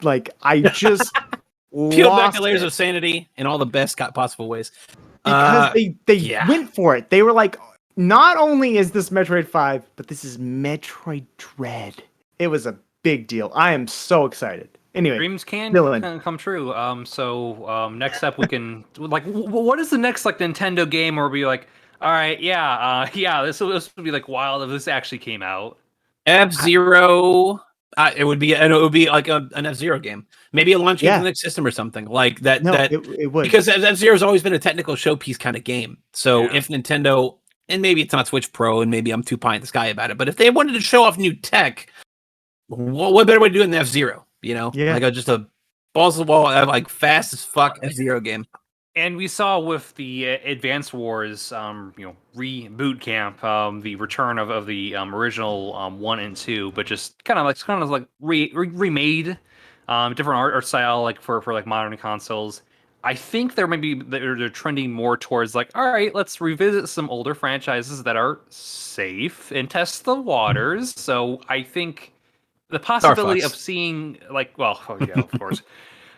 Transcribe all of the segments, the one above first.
Like, I just Peel back the lost layers it of sanity in all the best possible ways. because they Yeah. went for it. They were like, not only is this Metroid 5, but this is Metroid Dread. It was a big deal. I am so excited. Anyway, Dreams can Dylan. come true. So next up we can like, what is the next like Nintendo game where we like, all right, yeah, this would be like wild if this actually came out. F-Zero. It would be like an F-Zero game. Maybe a launch game for the next system or something like that. No, that it would. Because F-Zero has always been a technical showpiece kind of game. So Yeah. if Nintendo, and maybe it's not Switch Pro, and maybe I'm too pie in the sky about it, but if they wanted to show off new tech, what better way to do it than F-Zero? You know, Yeah. like just a balls to the wall, like fast as fuck F-Zero game. And we saw with the Advance Wars, reboot camp, the return of the original 1 and 2, but just kind of like remade, different art style, like for like modern consoles. I think they're trending more towards like, all right, let's revisit some older franchises that are safe and test the waters. So I think the possibility of seeing like, well, oh yeah, of course.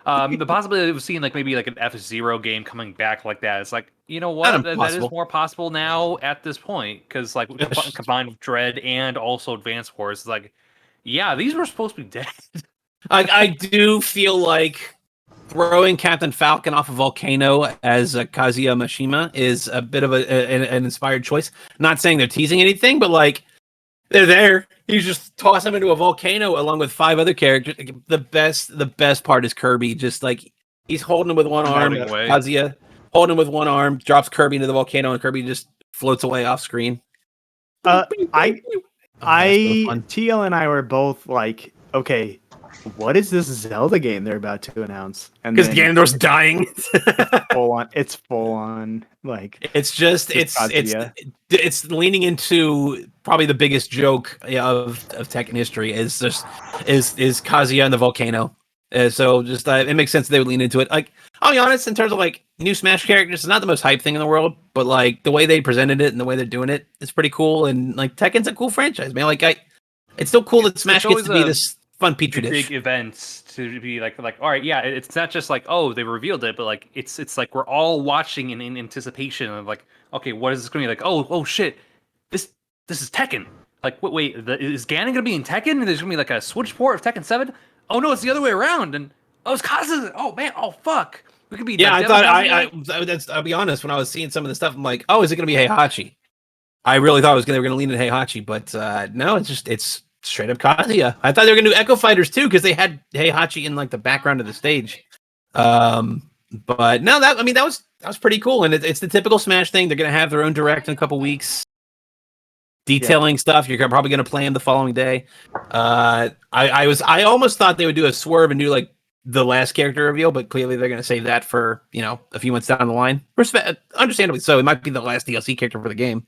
The possibility of seeing like maybe like an F-Zero game coming back like that is like, you know what, that is more possible now at this point, because like combined with Dread and also Advance Wars, it's like, yeah, these were supposed to be dead. I do feel like throwing Captain Falcon off a volcano as Kazuya Mishima is a bit of an inspired choice. Not saying they're teasing anything, but like they're there. You just toss him into a volcano along with 5 other characters. The best part is Kirby. Just like he's holding him with one arm. Kazuya holding him with one arm, drops Kirby into the volcano, and Kirby just floats away off screen. TL and I were both like, okay, what is this Zelda game they're about to announce? And because Ganondorf's dying. It's full on. Like it's leaning into probably the biggest joke of Tekken history is Kazuya in the volcano. So just it makes sense they would lean into it. Like, I'll be honest, in terms of like new Smash characters, it's not the most hype thing in the world, but like the way they presented it and the way they're doing it is pretty cool. And like Tekken's a cool franchise, man. Like it's still cool that Smash gets to be this fun petri dish. Big events to be like all right, yeah, it's not just like, oh, they revealed it, but like it's like we're all watching in anticipation of like, okay, what is this going to be like? Oh shit, this is Tekken. Like, wait, is Ganon going to be in Tekken? And there's going to be like a Switch port of Tekken 7? Oh no, it's the other way around. And it's Kazuya. Oh man, oh fuck. We could be. Yeah, I thought I'll be honest. When I was seeing some of the stuff, I'm like, oh, is it going to be Heihachi? I really thought they were going to lean into Heihachi, but no, it's straight up Kazuya. I thought they were going to do Echo Fighters too, because they had Heihachi in like the background of the stage. But no, that was pretty cool, and it's the typical Smash thing. They're going to have their own direct in a couple weeks, detailing stuff. You're probably going to play them the following day. I almost thought they would do a swerve and do like the last character reveal, but clearly they're going to save that for a few months down the line. Understandably so. It might be the last DLC character for the game.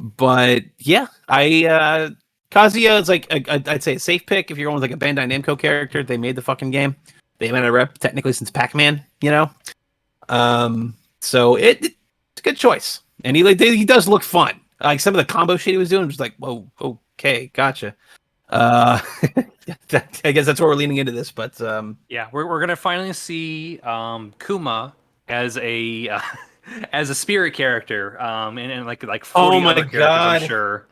But yeah, Kazuya is like I'd say a safe pick if you're going with like a Bandai Namco character. They made the fucking game. They've been a rep technically since Pac-Man, so it's a good choice. And he does look fun. Like some of the combo shit he was doing, was like, whoa, okay, gotcha. I guess that's where we're leaning into this, but yeah, we're gonna finally see Kuma as a as a spirit character, and like 40 oh my other god, characters, I'm sure.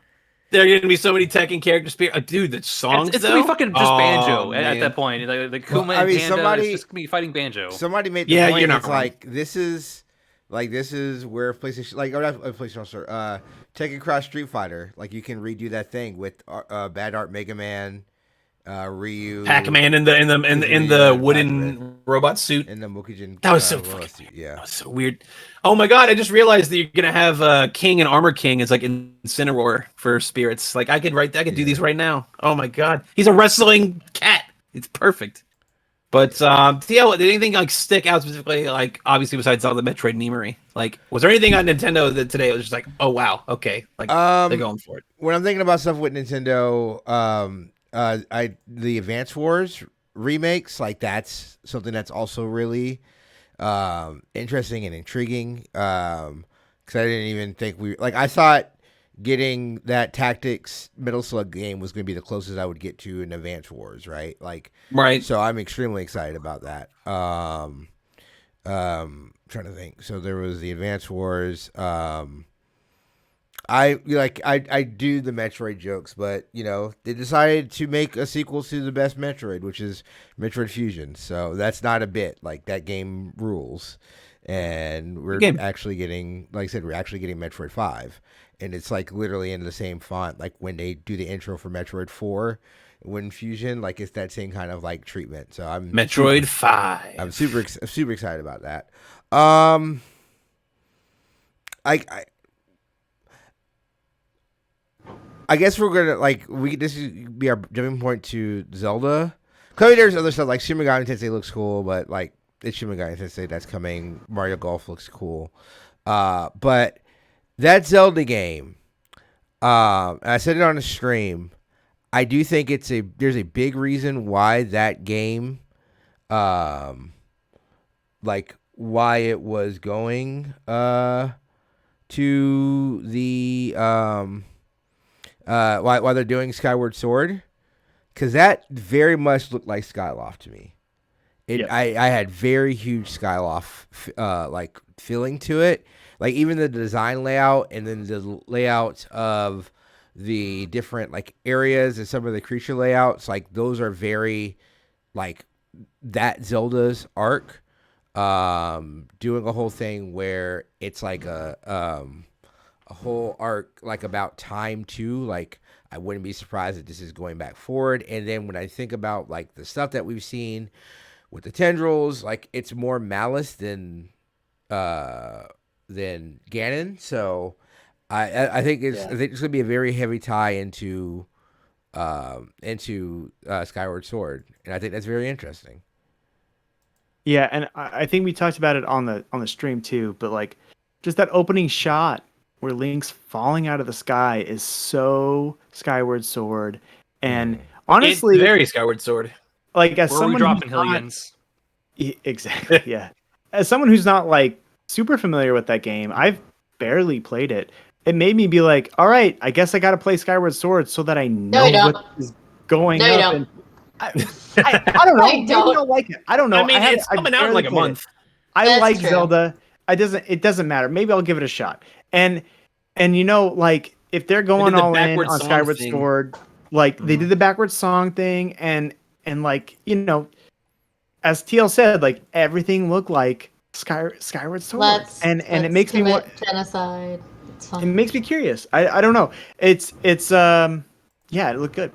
There are gonna be so many Tekken characters. Dude, the songs it's gonna be fucking just Banjo at that point. Like Kuma and Panda is just gonna be fighting Banjo. Somebody made the point. It's like this is where PlayStation, like, or not PlayStation, sorry, Tekken Cross Street Fighter, like you can redo that thing with Bad Art Mega Man, Ryu, Pac-Man in the wooden robot suit, and the Mukijin. That was so fucking, that was so weird. Oh my god! I just realized that you're gonna have King and Armor King as like Incineroar for spirits. Like I could do these right now. Oh my god, he's a wrestling cat. It's perfect. But did anything like stick out specifically? Like obviously besides all the Metroid memery, like was there anything on Nintendo that today was just like, oh wow, okay, like they're going for it? When I'm thinking about stuff with Nintendo, the Advance Wars remakes, like that's something that's also really interesting and intriguing. Because I didn't even think I thought getting that Tactics Metal Slug game was going to be the closest I would get to an Advance Wars, right? Like, Right. So I'm extremely excited about that. Trying to think. So there was the Advance Wars. I do the Metroid jokes, but they decided to make a sequel to the best Metroid, which is Metroid Fusion. So that's not a bit. Like, that game rules, and we're actually getting, like I said, Metroid 5, and it's like literally in the same font. Like when they do the intro for Metroid 4, when Fusion, like it's that same kind of like treatment. So I'm Metroid 5. I'm super excited about that. I guess we're gonna this would be our jumping point to Zelda. Clearly, there's other stuff like Shin Megami Tensei looks cool, but like it's Shin Megami Tensei that's coming. Mario Golf looks cool, but that Zelda game, I said it on a stream. I do think there's a big reason why that game, why it was going to the why they're doing Skyward Sword, because that very much looked like Skyloft to me. I had very huge Skyloft feeling to it, like even the design layout and then the layout of the different like areas and some of the creature layouts, like those are very like that Zelda's arc, doing a whole thing where it's like a whole arc like about time too. Like I wouldn't be surprised if this is going back forward. And then when I think about like the stuff that we've seen with the tendrils, like it's more Malice than Ganon. So I think it's gonna be a very heavy tie into Skyward Sword, and I think that's very interesting. Yeah, and I think we talked about it on the stream too, but like just that opening shot where Link's falling out of the sky is so Skyward Sword, and honestly, it's very Skyward Sword. Like as Where someone are we dropping who's not- Hillians? Exactly, yeah. As someone who's not like super familiar with that game, I've barely played it. It made me be like, all right, I guess I got to play Skyward Sword so that I know what is going No, you up. don't. And I don't know. I Maybe don't. I'll like it. I don't know. I mean, it's coming out in like a month. I That's like true. Zelda. It doesn't matter. Maybe I'll give it a shot. And like if they're going the all in backwards on song Skyward thing. Sword, like they did the backwards song thing, and like as TL said, like everything looked like Skyward Sword, and it makes me want genocide. It's fine. it makes me curious. I don't know. It's yeah, it looked good.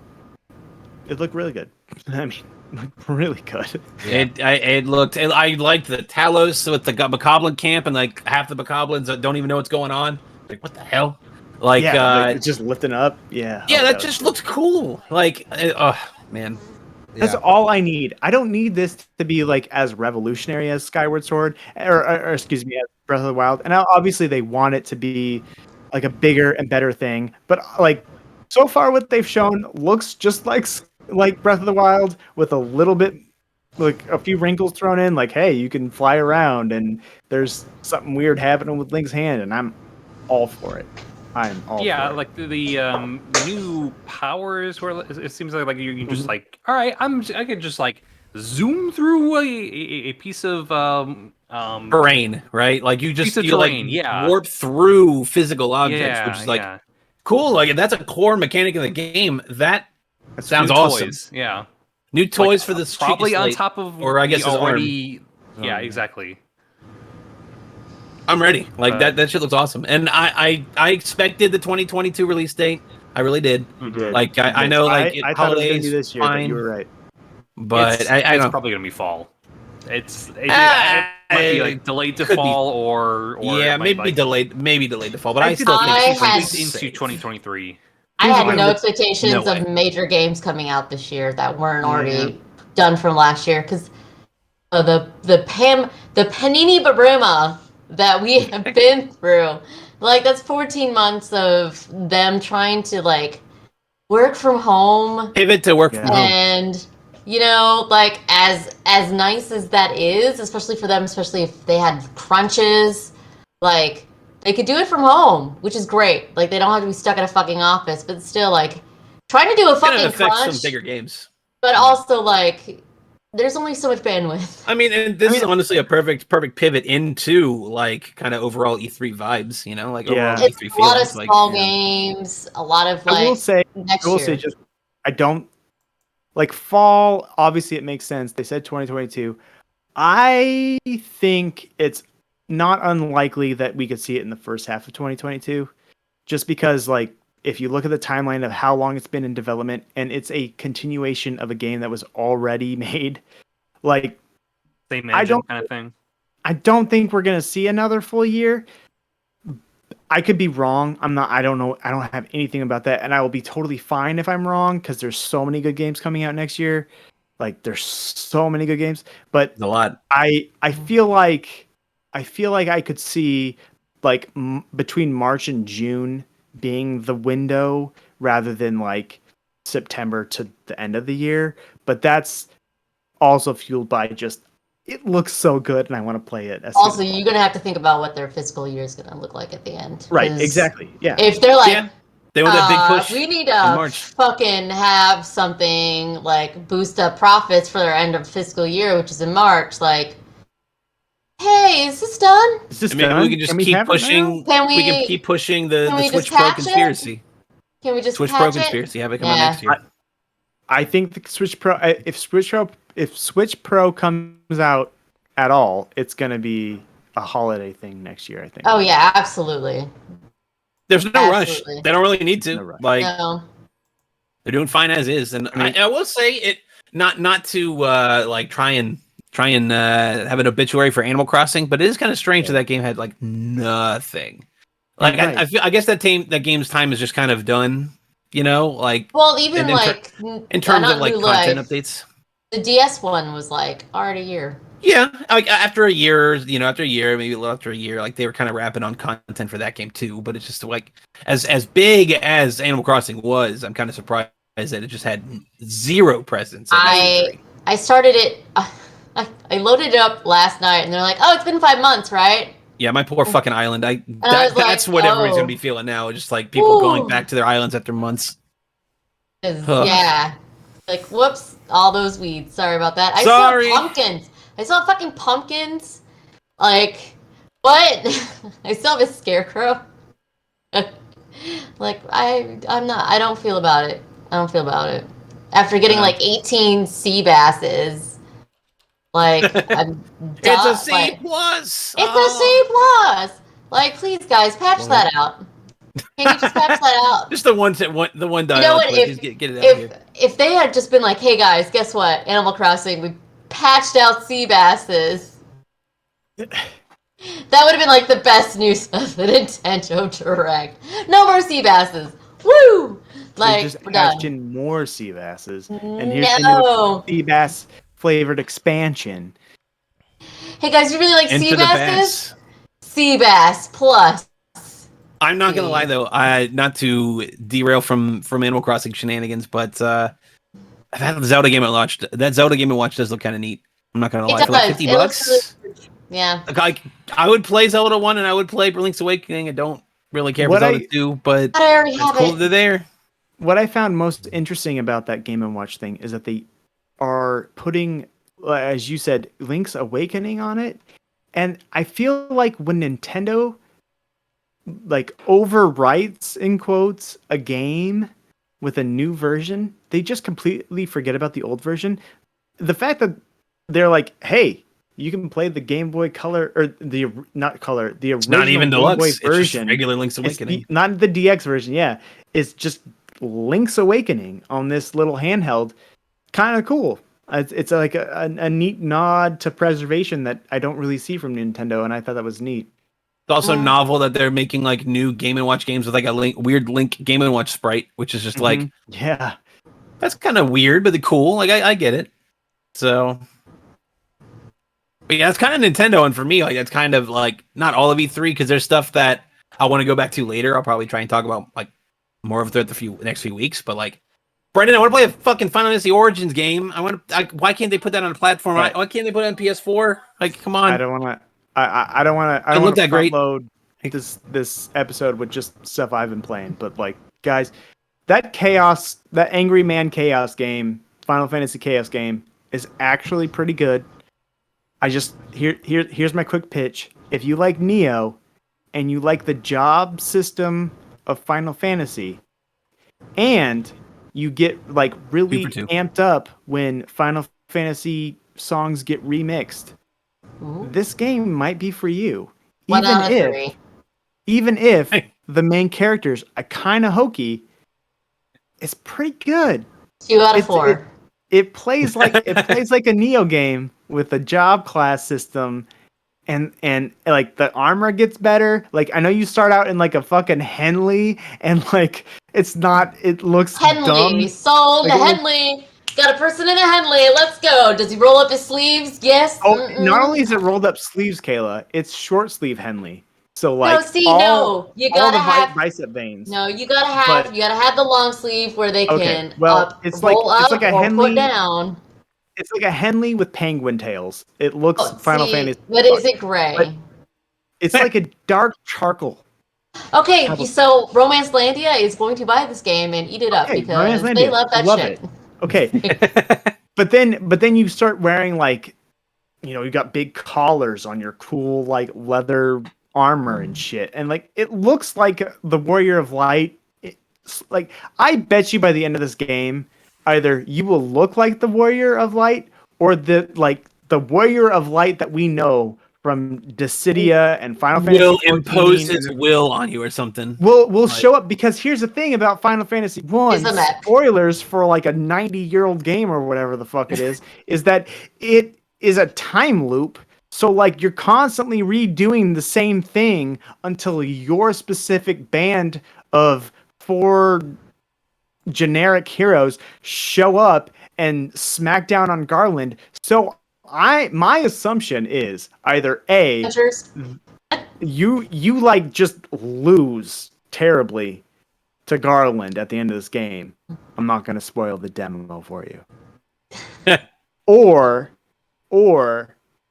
It looked really good. I mean, looked really good. Yeah. It looked. I liked the Talos with the Bokoblin camp and like half the Bokoblins that don't even know what's going on. Like what the hell? Like it's just lifting up. Yeah. Yeah, that just looked cool. Like oh man. That's all I need. I don't need this to be like as revolutionary as Skyward Sword, or excuse me, as Breath of the Wild. And obviously they want it to be like a bigger and better thing. But like so far, what they've shown looks just like Breath of the Wild with a little bit, like a few wrinkles thrown in. Like, hey, you can fly around, and there's something weird happening with Link's hand, and I'm all for it. I'm all Yeah, for it. like the new powers where it seems like you can just like, all right, I could just like zoom through a piece of terrain, right? Like you just terrain, yeah. warp through physical objects, Yeah, which is like yeah. cool. Like if that's a core mechanic in the game, that sounds New awesome. Toys, yeah. New toys for this Probably on slate, top of or I guess the his arm. already. Yeah, exactly. I'm ready. Like that shit looks awesome. And I expected the 2022 release date. I really did. You did. Like I know like I thought it was gonna holidays be this year, but you were right. But I it's don't. probably gonna be fall. It might be like delayed to could be. fall or Yeah, it might, maybe like, delayed to fall. But I I still think I it's had- released into safe. 2023. I Here's had one no of expectations No way. of major games coming out this year that weren't already done from last year because the Panini Baruma that we have been through, like that's 14 months of them trying to like work from home. Pivot to work from home. And like as nice as that is, especially for them, especially if they had crunches, like They could do it from home, which is great. Like, they don't have to be stuck in a fucking office, but still, like, trying to do a It's gonna fucking affect crunch, some bigger games. but also, like, there's only so much bandwidth. I mean, and this is honestly a perfect pivot into like kind of overall E3 vibes, you know, like overall It's E3 a lot of feelings. small Like, games, a lot of, like, I will say year. just, I don't like fall. Obviously, it makes sense. They said 2022. I think it's not unlikely that we could see it in the first half of 2022, just because, like, if you look at the timeline of how long it's been in development, and it's a continuation of a game that was already made, like, Same engine kind of thing. I don't think we're gonna see another full year. I could be wrong. I'm not. I don't know. I don't have anything about that, and I will be totally fine if I'm wrong because there's so many good games coming out next year. Like, there's so many good games, but a lot. I feel like I could see, like, between March and June being the window rather than like September to the end of the year. But that's also fueled by just it looks so good and I want to play it. Also, you're gonna have to think about what their fiscal year is gonna look like at the end. Right, exactly. Yeah. If they're like, they want that big push. We need to fucking have something like boost up profits for their end of fiscal year, which is in March. Like, hey, is this done? Is this maybe done? we can just keep pushing. We can keep pushing the Switch Pro conspiracy. Can we just Switch Pro conspiracy? Have it come out next year. I think the Switch Pro. If Switch Pro comes out at all, it's gonna be a holiday thing next year. I think. Oh yeah, absolutely. There's no rush. They don't really need to. No like, they're doing fine as is. And I will say it not to like try and have an obituary for Animal Crossing, but it is kind of strange that game had like nothing. Like, I guess that game's time is just kind of done. You know, like, well, even like in terms of like content updates, the DS one was like already a year. Yeah, like after a year, maybe a little after a year, like they were kind of wrapping on content for that game too. But it's just like as big as Animal Crossing was, I'm kind of surprised that it just had zero presence. I started it. I loaded it up last night, and they're like, "Oh, it's been 5 months, right?" Yeah, my poor fucking island. That's what everybody's gonna be feeling now. Just like people going back to their islands after months. Yeah, like whoops, all those weeds. Sorry about that. I saw pumpkins. I saw fucking pumpkins. Like, what? I still have a scarecrow. Like, I don't feel about it. After getting like 18 sea basses. Like, I'm it's a C plus. It's a C plus. Like, please, guys, patch that out. Can you just patch that out? Just the one dialogue. You know what? Get it out here. If they had just been like, hey guys, guess what? Animal Crossing, we patched out sea basses. That would have been like the best news of the Nintendo Direct. No more sea basses. Woo! Like, just we're done. in more sea basses, and here's the new sea bass flavored expansion. Hey guys, you really like sea basses? Sea bass plus. I'm not gonna lie though, not to derail from Animal Crossing shenanigans, but I've had the Zelda game at launch. That Zelda game at launch does look kind of neat. I'm not gonna lie. For like $50, yeah. Like, I would play Zelda 1 and I would play Link's Awakening. I don't really care for Zelda 2, but it's cool that they're there. What I found most interesting about that Game & Watch thing is that they are putting, as you said, Link's Awakening on it, and I feel like when Nintendo like overwrites in quotes a game with a new version, they just completely forget about the old version. The fact that they're like, hey, you can play the Game Boy Color or the original not even Game deluxe. Boy it's version, just regular Link's Awakening, not the DX version. Yeah, it's just Link's Awakening on this little handheld. Kind of cool. It's like a neat nod to preservation that I don't really see from Nintendo, and I thought that was neat. It's also novel that they're making like new Game & Watch games with like a weird Link Game & Watch sprite, which is just like, yeah, that's kind of weird, but cool. Like, I get it. So, but yeah, it's kind of Nintendo, and for me, like, it's kind of like not all of E3 because there's stuff that I want to go back to later. I'll probably try and talk about like more of it the next few weeks. But like, Brendan, I want to play a fucking Final Fantasy Origins game. Why can't they put that on a platform? Right. Why can't they put it on PS4? Like, come on. I don't want to. I don't want to. I don't look want to that great. load this episode with just stuff I've been playing, but like, guys, that Angry Man Chaos game, Final Fantasy Chaos game, is actually pretty good. Here's my quick pitch. If you like Neo, and you like the job system of Final Fantasy, and you get like really 2 for 2. amped up when Final Fantasy songs get remixed, this game might be for you. 1 out of 3. Even if the main characters are kind of hokey, it's pretty good. 2 out of 4. It plays like a Neo game with a job class system, and like the armor gets better. Like, I know you start out in like a fucking Henley, and like it looks Henley dumb. sold Like, Henley. Got a person in a Henley. Let's go. Does he roll up his sleeves? Yes. Oh, not only is it rolled up sleeves, Kayla, it's short sleeve Henley. So like, you gotta have bicep veins. No, you gotta have the long sleeve where they can it's roll like up it's like a or Henley put down. It's like a Henley with penguin tails. It looks Final Fantasy. But is it gray? But it's like a dark charcoal. Okay, so Romance Landia is going to buy this game and eat it up because they love that shit. It. Okay. but then you start wearing like, you got big collars on your cool like leather armor and shit, and like it looks like the Warrior of Light. Like, I bet you by the end of this game, either you will look like the Warrior of Light, or the Warrior of Light that we know from Dissidia and Final Fantasy will 14 impose his will on you or something. Will show up, because here's the thing about Final Fantasy 1, spoilers for like a 90-year-old game or whatever the fuck it is that it is a time loop. So like, you're constantly redoing the same thing until your specific band of 4 generic heroes show up and smack down on Garland. So my assumption is either A, you like just lose terribly to Garland at the end of this game. I'm not going to spoil the demo for you. or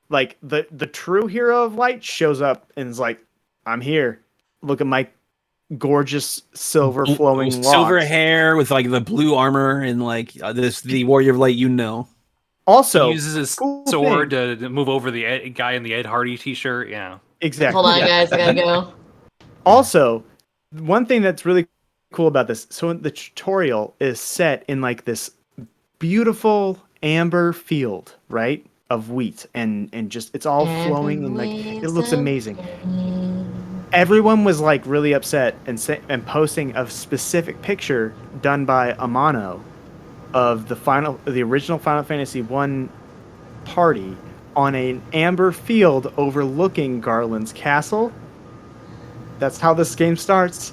like the true hero of light shows up and is like, I'm here. Look at my gorgeous silver flowing locks. Silver hair with like the blue armor and like the Warrior of Light, Also, he uses his sword to move over the guy in the Ed Hardy t-shirt. Yeah, exactly. Hold on, guys, I gotta go. Also, one thing that's really cool about this, so the tutorial is set in like this beautiful amber field, right, of wheat, and just it's all flowing and like it looks amazing. Everyone was like really upset and posting a specific picture done by Amano of the original Final Fantasy 1 party on an amber field overlooking Garland's castle. That's how this game starts.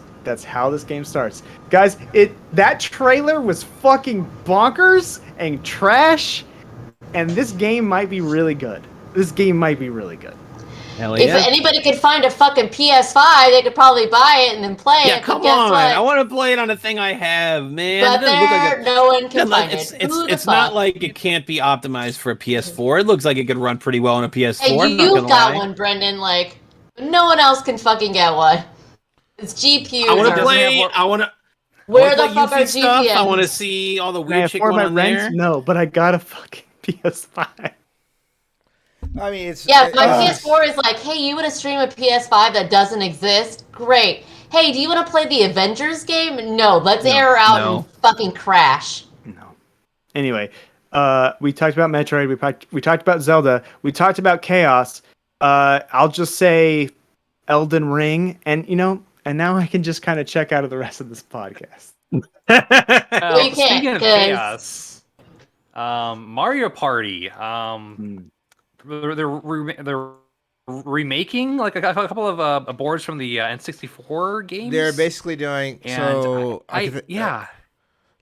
Guys, that trailer was fucking bonkers and trash, and this game might be really good. Hell yeah. If anybody could find a fucking PS5, they could probably buy it and then play it. Yeah, come on. I want to play it on a thing I have, man. But no one can find it. It's not like it can't be optimized for a PS4. It looks like it could run pretty well on a PS4. Hey, you've got one, Brendan. Like, no one else can fucking get one. It's GPUs. I want to play. Where the fuck are GPUs? I want to see all the weird shit going on there. No, but I got a fucking PS5. I mean, my PS4 is like, hey, you want to stream a PS5 that doesn't exist? Great. Hey, do you want to play the Avengers game? No, let's air out and fucking crash. No. Anyway, we talked about Metroid. We talked about Zelda. We talked about Chaos. I'll just say Elden Ring, and now I can just kind of check out of the rest of this podcast. Speaking of Chaos, Mario Party. They're remaking like a couple of boards from the N64 games. They're basically doing like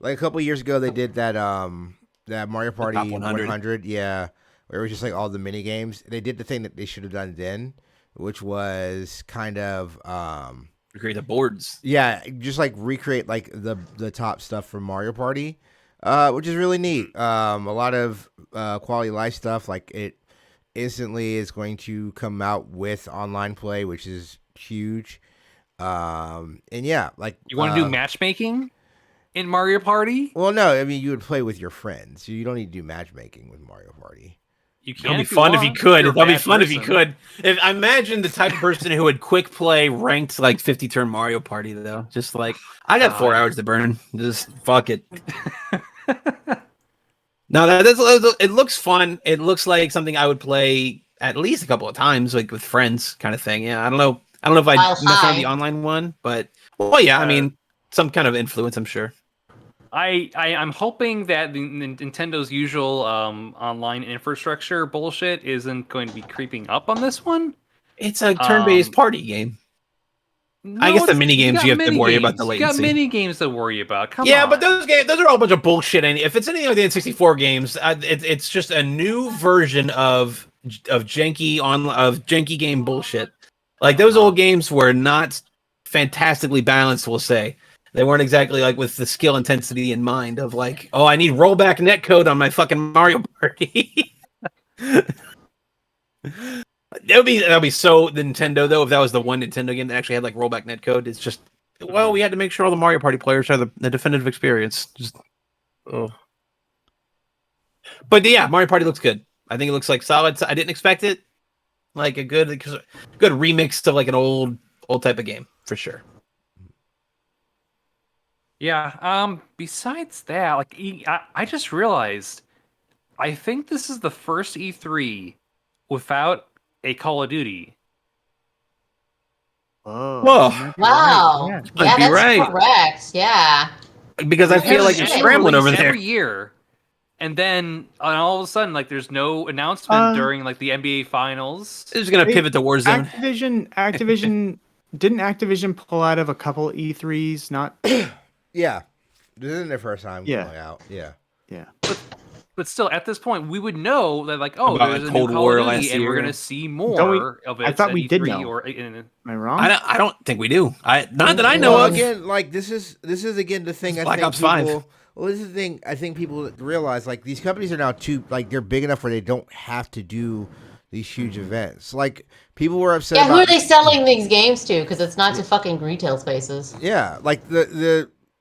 a couple years ago they did that Mario Party 100, where it was just like all the mini games. They did the thing that they should have done then, which was kind of recreate the boards. Yeah, just like recreate like the top stuff from Mario Party, which is really neat. A lot of quality of life stuff, like instantly is going to come out with online play, which is huge. And yeah, like You want to do matchmaking in Mario Party? well, no, I mean you would play with your friends. You don't need to do matchmaking with Mario Party. You can. That'd be if you fun if you want. could. You're a That'd be bad fun if you person. could. If I imagine the type of person who would quick play ranked like 50 turn Mario Party though. Just like I got 4 hours to burn. Just fuck it. No, it looks fun. It looks like something I would play at least a couple of times, like with friends, kind of thing. Yeah, I don't know. I don't know if I mess around the online one, but well, yeah. I mean, some kind of influence, I'm sure. I'm hoping that the Nintendo's usual online infrastructure bullshit isn't going to be creeping up on this one. It's a turn-based party game. No, I guess the mini games you have to worry about the You latency. got mini games to worry about. Come yeah, on. but those are all a bunch of bullshit. And if it's anything like the N64 games, it's just a new version of janky game bullshit. Like those old games were not fantastically balanced, we'll say. They weren't exactly like with the skill intensity in mind of like, oh, I need rollback netcode on my fucking Mario Party. That'd be so Nintendo though if that was the one Nintendo game that actually had like rollback netcode. It's just well, we had to make sure all the Mario Party players have the definitive experience. Just But yeah, Mario Party looks good. I think it looks like solid. I didn't expect it. Like a good remix to like an old type of game for sure. Yeah. Besides that, like I just realized, I think this is the first E3 without a Call of Duty. Whoa. Wow. Yeah. Yeah, be that's right. correct. Yeah. Because I feel like you're Every scrambling over release there. every year, and then all of a sudden, like, there's no announcement during like the NBA Finals. It's just gonna pivot to Warzone. Activision didn't Activision pull out of a couple E3s? Not. Yeah, this isn't their first time Yeah. going out. Yeah. Yeah. But still, at this point, we would know that, like, oh, About there's a Cold new Call War of Duty, last and we're year. gonna see more of it. I thought at we did E3 know. Or Am I wrong? I don't think we do. Not that I know Well, of. again, like this is again the thing. It's I Black think Ops 5. people. Well, this is the thing. I think people realize like these companies are now they're big enough where they don't have to do these huge events. Like people were upset. Yeah, about, who are they selling these games to? Because it's not to fucking retail spaces. Yeah, like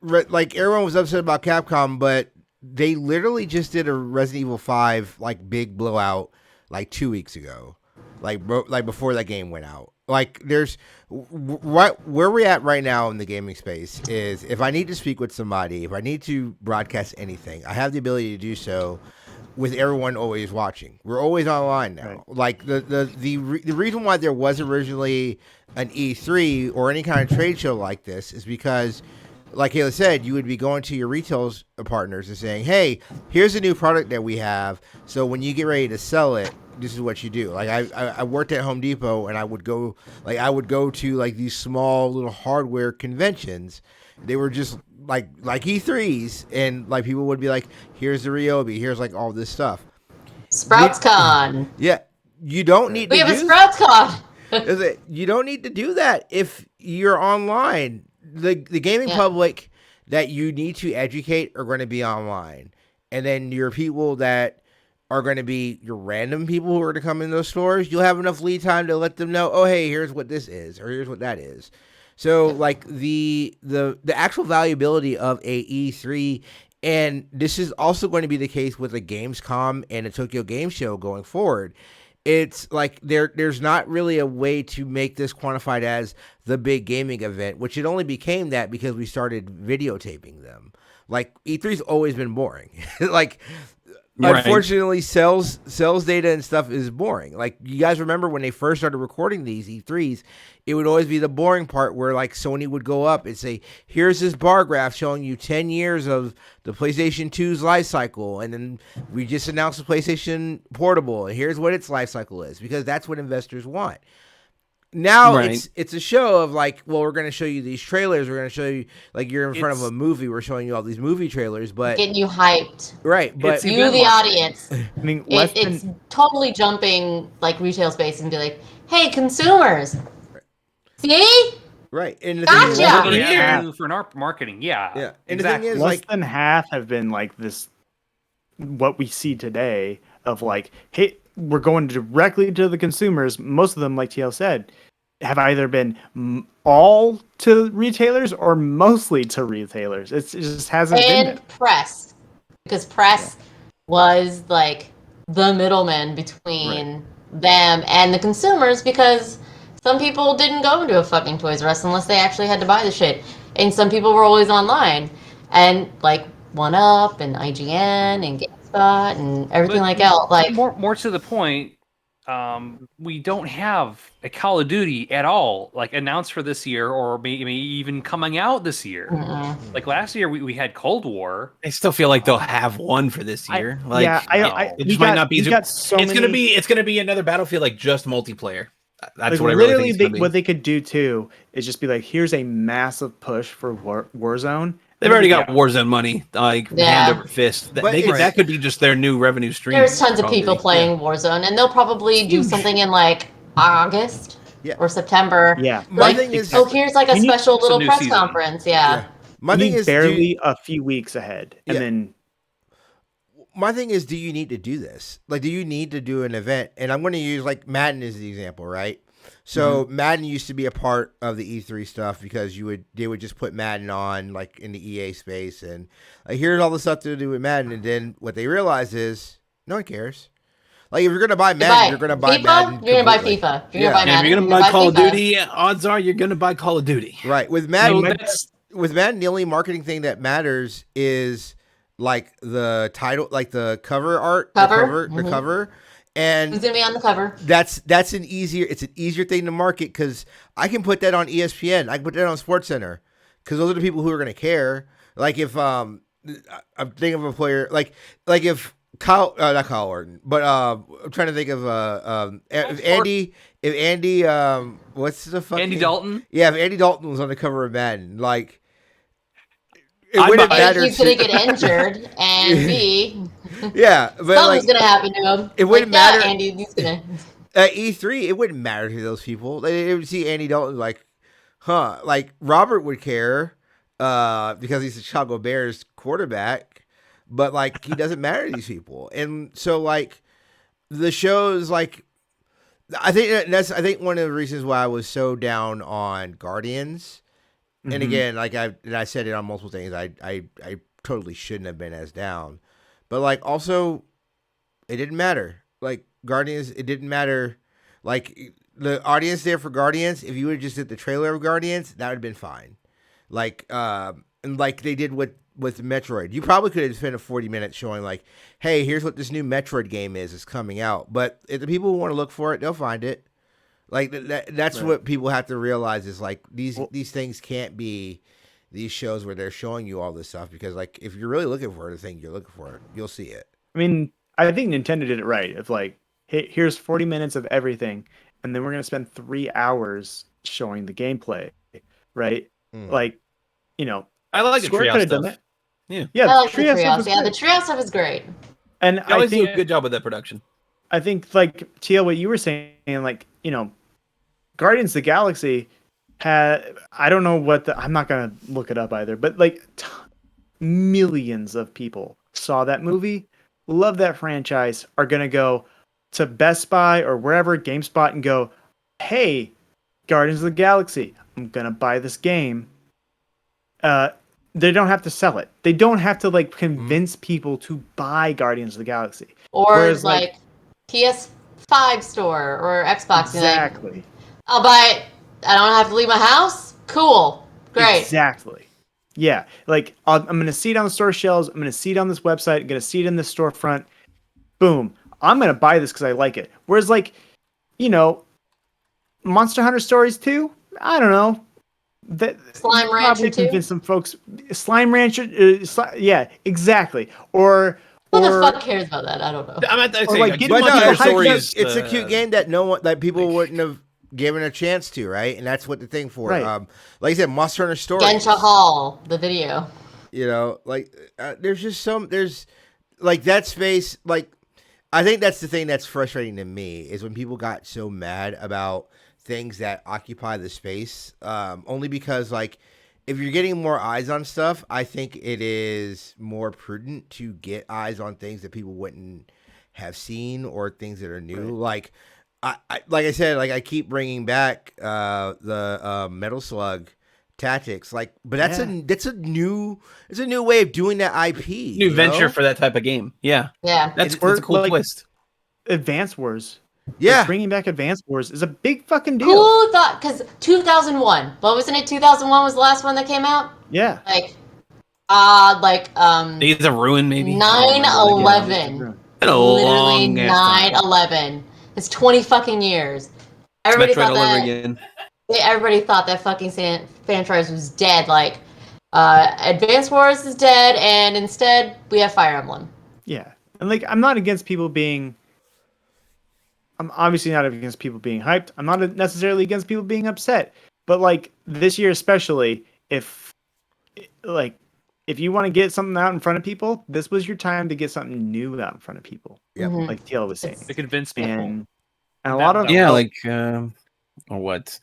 like everyone was upset about Capcom, but they literally just did a Resident Evil 5 like big blowout like 2 weeks ago, like before that game went out. Like there's where we're at right now in the gaming space is if I need to speak with somebody, if I need to broadcast anything, I have the ability to do so with everyone always watching. We're always online now. Right. Like the reason why there was originally an E3 or any kind of trade show like this is because, like Kayla said, you would be going to your retail partners and saying, hey, here's a new product that we have. So when you get ready to sell it, this is what you do. Like I worked at Home Depot and I would go to like these small little hardware conventions. They were just like E3s, and like people would be like, here's the Ryobi, here's like all this stuff. SproutsCon. Yeah. You don't need We to have a do SproutsCon. You don't need to do that if you're online. The gaming public that you need to educate are going to be online. And then your people that are going to be your random people who are to come in those stores, you'll have enough lead time to let them know, oh, hey, here's what this is, or here's what that is. So, like, the actual valuability of a E3, and this is also going to be the case with a Gamescom and a Tokyo Game Show going forward. It's like there's not really a way to make this quantified as the big gaming event, which it only became that because we started videotaping them. Like E3's always been boring. Like Right. unfortunately, sales data and stuff is boring. Like you guys remember when they first started recording these E3s, it would always be the boring part where like Sony would go up and say, here's this bar graph showing you 10 years of the PlayStation 2's life cycle. And then we just announced the PlayStation Portable. And here's what its life cycle is, because that's what investors want. Now Right. it's a show of like, well, we're going to show you these trailers. We're going to show you like you're in front of a movie. We're showing you all these movie trailers, but Getting you hyped. right. But It's You, event the marketing. audience. I mean, It's totally jumping like retail space and be like, hey, consumers. See? right. And the Gotcha. thing is, Yeah. What are you Yeah. gonna do for marketing? Yeah. Yeah. And exactly. the thing is, less like, than half have been like this. What we see today of like, hey, we're going directly to the consumers. Most of them, like TL said, have either been all to retailers or mostly to retailers. It just hasn't been there. And press, because press was like the middleman between them and the consumers, because some people didn't go into a fucking Toys R Us unless they actually had to buy the shit, and some people were always online, and like 1UP and IGN and GameSpot and everything like that. Like more to the point, we don't have a Call of Duty at all, like announced for this year, or maybe even coming out this year. Like last year, we had Cold War. I still feel like they'll have one for this year. It just might not be. It's gonna be another Battlefield, like just multiplayer. That's what I really think it's gonna be. What they could do too is just be like, here's a massive push for Warzone. They've already got Warzone money, like hand over fist. That could be just their new revenue stream. There's tons of people playing Warzone, and they'll probably do something in like August or September. Yeah. My like, thing is, here's like a special little press season. conference. Yeah. My thing is barely a few weeks ahead, and then. My thing is, do you need to do this? Like, do you need to do an event? And I'm going to use like Madden as the example, right? So Madden used to be a part of the E3 stuff because they would just put Madden on like in the EA space, and like here's all the stuff to do with Madden. And then what they realize is no one cares. Like if you're gonna buy Madden, you're gonna buy Madden. You're gonna buy FIFA. You're gonna buy Madden. If you're gonna buy Call of Duty, odds are you're gonna buy Call of Duty. Right. With Madden, the only marketing thing that matters is like the title, like the cover art, the cover. And who's gonna be on the cover? It's an easier thing to market because I can put that on ESPN. I can put that on SportsCenter because those are the people who are gonna care. Like if I'm thinking of a player like if not Kyle Orton, but I'm trying to think of if Andy what's the fucking Andy Dalton? Yeah, if Andy Dalton was on the cover of Madden, like it wouldn't matter. He's gonna get injured, and B. Yeah, but something's gonna happen to him. It wouldn't matter. Andy, he's gonna. At E3, it wouldn't matter to those people. They would see Andy Dalton like, like Robert would care, because he's the Chicago Bears quarterback, but like he doesn't matter to these people. And so like the shows, like I think one of the reasons why I was so down on Guardians. And again, like I said it on multiple things, I totally shouldn't have been as down. But like also, it didn't matter. Like Guardians, it didn't matter. Like the audience there for Guardians, if you would have just did the trailer of Guardians, that would have been fine. Like and like they did with Metroid, you probably could have spent 40 minutes showing like, hey, here's what this new Metroid game is. It's coming out. But if the people who want to look for it, they'll find it. Like that's what people have to realize is like these things can't be these shows where they're showing you all this stuff, because like if you're really looking for the thing you're looking for, you'll see it. I mean, I think Nintendo did it right. It's like, hey, here's 40 minutes of everything, and then we're gonna spend 3 hours showing the gameplay, right? Like, I like the Treehouse stuff. Done that. Yeah, I like the Treehouse. Yeah, the Treehouse stuff is great. And I always do a good job with that production. I think like TL, what you were saying, like Guardians of the Galaxy had, I don't know I'm not gonna look it up either, but like millions of people saw that movie, love that franchise, are gonna go to Best Buy or wherever, GameSpot, and go, hey, Guardians of the Galaxy, I'm gonna buy this game. They don't have to sell it. They don't have to like convince people to buy Guardians of the Galaxy. Or whereas, like PS5 store or Xbox. Exactly. Like, I'll buy it. I don't have to leave my house. Cool. Great. Exactly. Yeah. Like I'm going to see it on the store shelves. I'm going to see it on this website. I'm going to see it in the storefront. Boom. I'm going to buy this because I like it. Whereas like, Monster Hunter Stories 2, I don't know. That Slime Rancher 2? Convince some folks. Slime Rancher, yeah, exactly. Or who the fuck cares about that? I don't know. I'm at that saying, like, it's a cute game that people wouldn't have given a chance to, right? And that's what the thing for. Right. Like I said, Monster Hunter Stories. Gensha Hall, the video. There's like that space. Like I think that's the thing that's frustrating to me is when people got so mad about things that occupy the space, only because like if you're getting more eyes on stuff, I think it is more prudent to get eyes on things that people wouldn't have seen or things that are new. Right. Like I said, like I keep bringing back the Metal Slug Tactics, but that's a new way of doing that IP. New venture for that type of game. Yeah, Yeah. that's a cool twist. Advance Wars. Yeah, Like, bringing back Advance Wars is a big fucking deal. Who thought? Because 2001, what wasn't it? 2001 was the last one that came out. Yeah. Days of Ruin, maybe. 9/11. Been a Literally long ass time. 9/11. It's 20 fucking years. Everybody Metroid thought all over that. again. Everybody thought that fucking franchise was dead. Like, Advance Wars is dead, and instead we have Fire Emblem. Yeah, and like I'm not against people being. I'm obviously not against people being hyped. I'm not necessarily against people being upset. But like this year especially, if you want to get something out in front of people, this was your time to get something new out in front of people. Yep. Mhm. Like TL was saying. To convince people. And a lot of or what?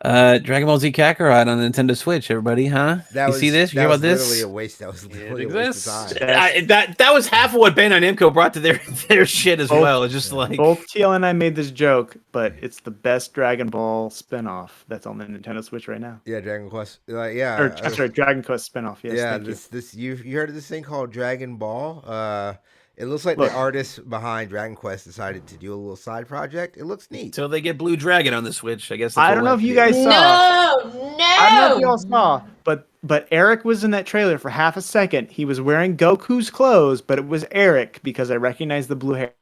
Dragon Ball Z Kakarot on the Nintendo Switch. Everybody, huh? See this? You hear about this? Literally a waste. That was literally a waste of time. That was half of what Bandai Namco brought to their shit as well. It's just like both TL and I made this joke, but it's the best Dragon Ball spinoff that's on the Nintendo Switch right now. Yeah, Dragon Quest. Dragon Quest spinoff. Yes, yeah, thank you heard of this thing called Dragon Ball? It looks like the artists behind Dragon Quest decided to do a little side project. It looks neat. Until they get Blue Dragon on the Switch, I guess. I don't know if you guys saw. No. I don't know if you all saw, but Eric was in that trailer for half a second. He was wearing Goku's clothes, but it was Eric because I recognized the blue hair.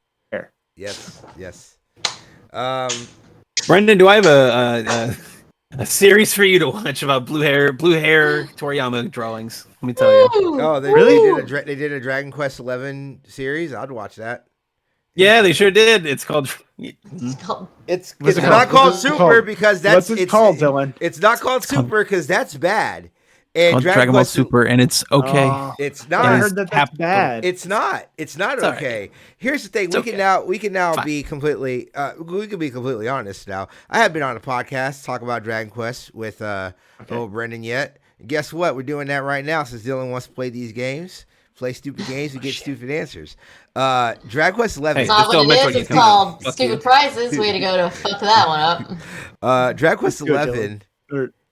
Yes. Brendan, do I have a series for you to watch about blue hair Toriyama drawings? Let me tell you. Oh, they did a Dragon Quest 11 series. I'd watch that. Yeah, they sure did. It's called. It's not called Super because that's what's it called, Dylan? It's not called Super because that's bad. And Dragon Ball Super, and it's okay. It's not. I heard that's bad. It's not. It's okay. Right. Here's the thing: we can now be completely. We can be completely honest now. I have been on a podcast talk about Dragon Quest with Brendan yet. And guess what? We're doing that right now since Dylan wants to play these games. Play stupid games, we get stupid answers. Dragon Quest 11. It's not what it is. It's called Stupid Prizes. Way to go to fuck that one up. Dragon Quest 11. Dragon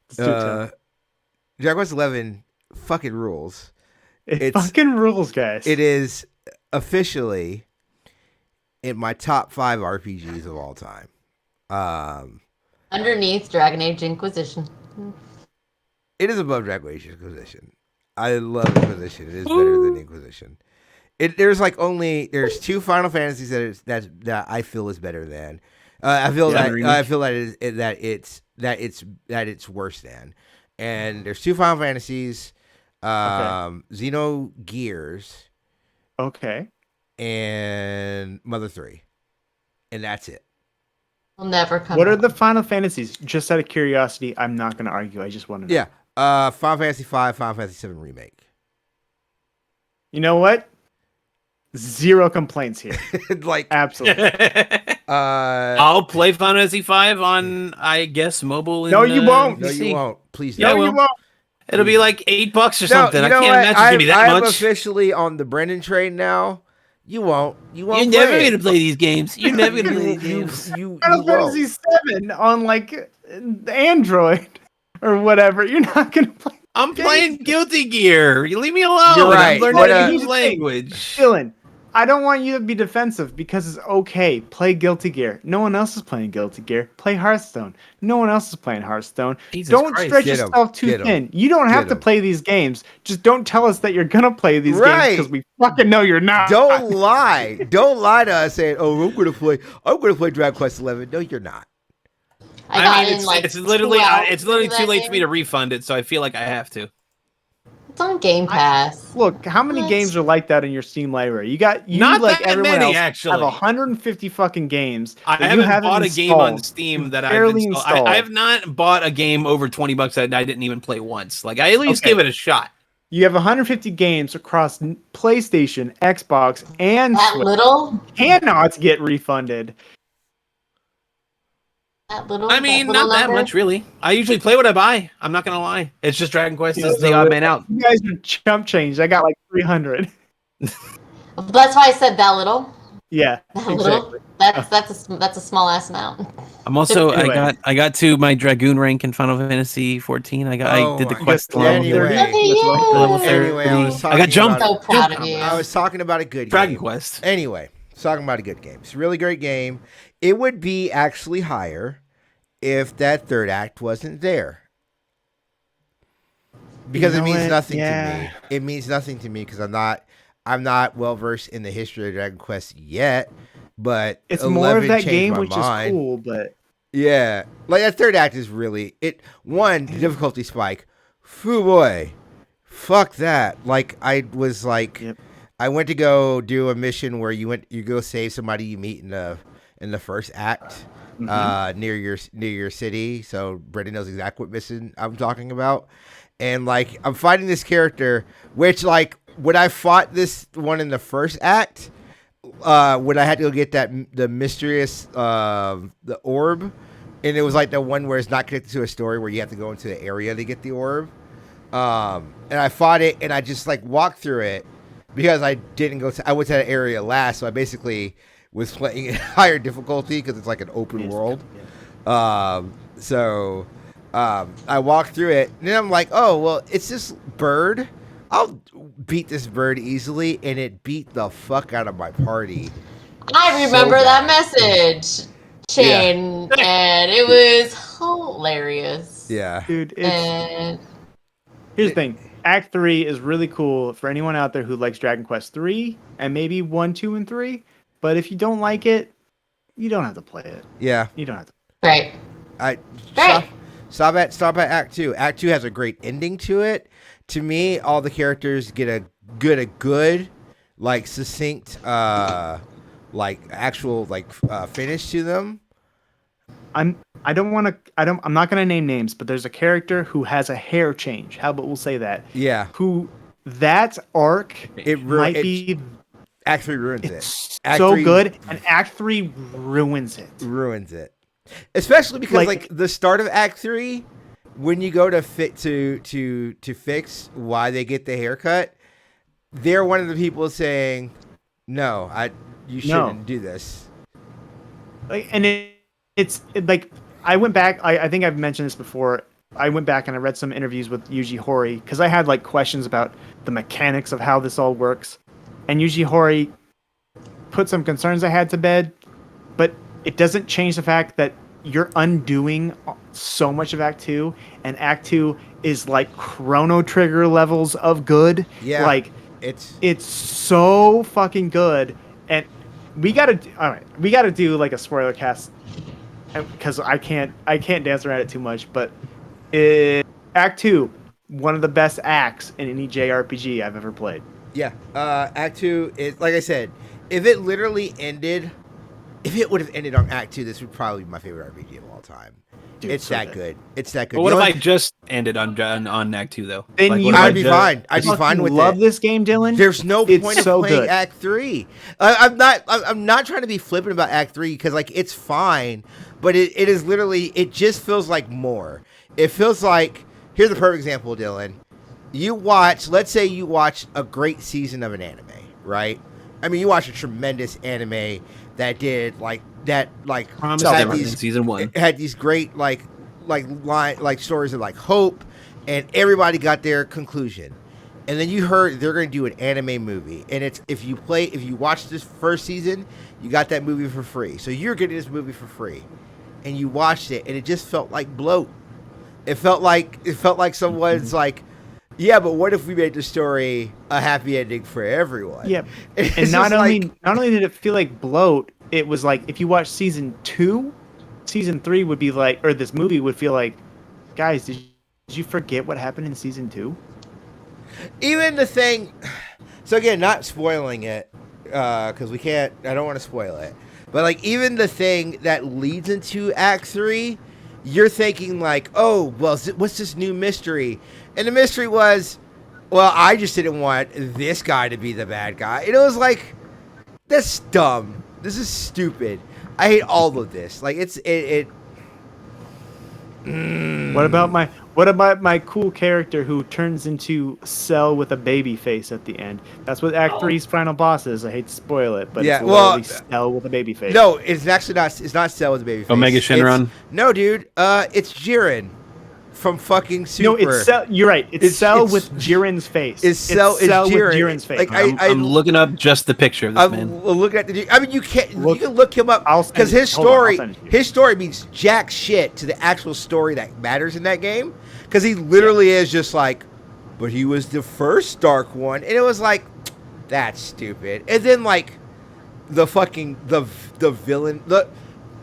Quest 11 fucking rules. It fucking rules, guys. It is officially in my top 5 RPGs of all time. Underneath Dragon Age Inquisition. It is above Dragon Age Inquisition. I love Inquisition. It is better than Inquisition. There's 2 Final Fantasies that I feel is better than. I feel that it's worse than. And there's 2 Final Fantasies, Xenogears, and Mother 3, and that's it. Will never come. What are the Final Fantasies? Just out of curiosity, I'm not going to argue. I just want to know. Yeah. Final Fantasy 5, Final Fantasy 7 Remake. You know what? 0 complaints here. Absolutely. I'll play Final Fantasy 5 on, I guess, mobile. No, you won't. No, you won't. Please. No, you won't. It'll be like $8 or something. I can't imagine it's gonna be that much. I'm officially on the Brendan train now. You won't. You're never gonna play these games. You're never gonna play these games. Final Fantasy 7 on like Android or whatever. You're not gonna play. I'm playing Guilty Gear. You leave me alone. You're right. I'm learning a new language. Dylan, I don't want you to be defensive because it's okay. Play Guilty Gear. No one else is playing Guilty Gear. Play Hearthstone. No one else is playing Hearthstone. Don't stretch yourself too thin. You don't have to play these games. Just don't tell us that you're gonna play these games because we fucking know you're not. Don't lie. Don't lie to us saying, "Oh, I'm gonna play Dragon Quest 11." No, you're not. It's literally too late for me to refund it, so I feel like I have to. It's on Game Pass. Look, how many games are like that in your Steam library? Not like that everyone many, else, actually. have 150 fucking games. I haven't bought a game on Steam that I've installed. I have not bought a game over $20 that I didn't even play once. Like, I at least give it a shot. You have 150 games across PlayStation, Xbox, and Switch. Little cannot get refunded. Not that much, really. I usually play what I buy. I'm not gonna lie. It's just Dragon Quest is the odd man out. You guys are chump change. I got like 300. That's why I said that little. Yeah, That exactly. little. That's a small ass amount. I'm also Anyway. I got to my Dragoon rank in Final Fantasy 14. I did the my- quest You got level to level 30. Anyway. You got to level 30. level 30. Anyway, I was I got talking jump. So proud of jump you. combos. I was talking about a good Dragon game. Quest. Anyway, talking about a good game. It's a really great game. It would be actually higher if that third act wasn't there. Because You it know means what? nothing to Yeah. me. It means nothing to me because I'm not well versed in the history of Dragon Quest yet. But It's 11 more of that changed game, my which mind. is cool, but Yeah, like that third act is really it. One, the difficulty spike. Foo boy, fuck that. Like I was like, Yep. I went to go do a mission where you go save somebody you meet in the first act, near your city. So Brendan knows exactly what mission I'm talking about. And like I'm fighting this character, which like when I fought this one in the first act, when I had to go get the mysterious the orb, and it was like the one where it's not connected to a story where you have to go into the area to get the orb. And I fought it, and I just like walked through it because I didn't go. I went to that area last, so I basically was playing at higher difficulty because it's like an open world. So I walked through it, and then I'm like, oh well, it's this bird. I'll beat this bird easily, and it beat the fuck out of my party. I remember So that bad. message chain, and it was hilarious. Yeah. dude, And here's the thing. Act 3 is really cool for anyone out there who likes Dragon Quest 3 and maybe 1, 2, and 3. But if you don't like it, you don't have to play it. Yeah. You don't have to. right. Stop at Act 2. Act 2 has a great ending to it. To me, all the characters get a good, like succinct, like actual finish to them. I'm not gonna name names, but there's a character who has a hair change. How about we'll say that? Yeah. Who that arc might be Act 3 ruins it. it's Act so 3 good, and Act 3 ruins it. Ruins it. Especially because like the start of Act 3, when you go to fix why they get the haircut, they're one of the people saying, "No, you shouldn't do this." Like, and it's like I went back. I think I've mentioned this before. I went back and I read some interviews with Yuji Horii because I had like questions about the mechanics of how this all works, and Yuji Horii put some concerns I had to bed, but it doesn't change the fact that you're undoing so much of Act 2, and Act 2 is like Chrono Trigger levels of good. Yeah, like it's so fucking good, and we gotta do like a spoiler cast because I can't dance around it too much. But Act 2, one of the best acts in any JRPG I've ever played. Yeah, Act 2 is, like I said, if it would have ended on Act 2, this would probably be my favorite RPG of all time. Dude, It's so that good. It's that good. But what if I just ended on Act 2 though? Then Like, you what if I'd I be just- fine. I'd be fine with love it. this game, Dylan. There's no It's point so of playing good. Act 3. I'm not trying to be flippant about Act 3 because like it's fine, but it is literally, it just feels like more. It feels like, here's a perfect example, Dylan. Let's say you watch a great season of an anime, right? I mean, you watch a tremendous anime that did Promised had Neverland in season 1. It had these great stories of like hope, and everybody got their conclusion. And then you heard they're going to do an anime movie, and it's if you watch this first season, you got that movie for free. So you're getting this movie for free, and you watched it, and it just felt like bloat. It felt like someone's like, yeah, but what if we made the story a happy ending for everyone? Yeah, It's and not just only did it feel like bloat, it was like if you watch season 2, season 3 would be like, or this movie would feel like, guys, did you forget what happened in season 2? Even the thing, so again, not spoiling it, because we can't, I don't want to spoil it, but like even the thing that leads into Act 3, you're thinking like, oh, well, what's this new mystery? And the mystery was, well, I just didn't want this guy to be the bad guy. And it was like, that's dumb. This is stupid. I hate all of this. Like, what What What about my cool character who turns into Cell with a baby face at the end? That's what Act 3's final boss is. I hate to spoil it, but it's literally Cell with a baby face. No, it's actually not. It's not Cell with a baby face. Omega Shenron. No, dude. It's Jiren from fucking Super. No, it's Cell. You're right. It's Cell with Jiren's face. It's Cell with Jiren's face. Like, I'm looking up just the picture of this man. Look at the. I mean, you can't. You can look him up because his story means jack shit to the actual story that matters in that game. Because he literally is just like, but he was the first Dark One, and it was like, that's stupid. And then like, the fucking the villain.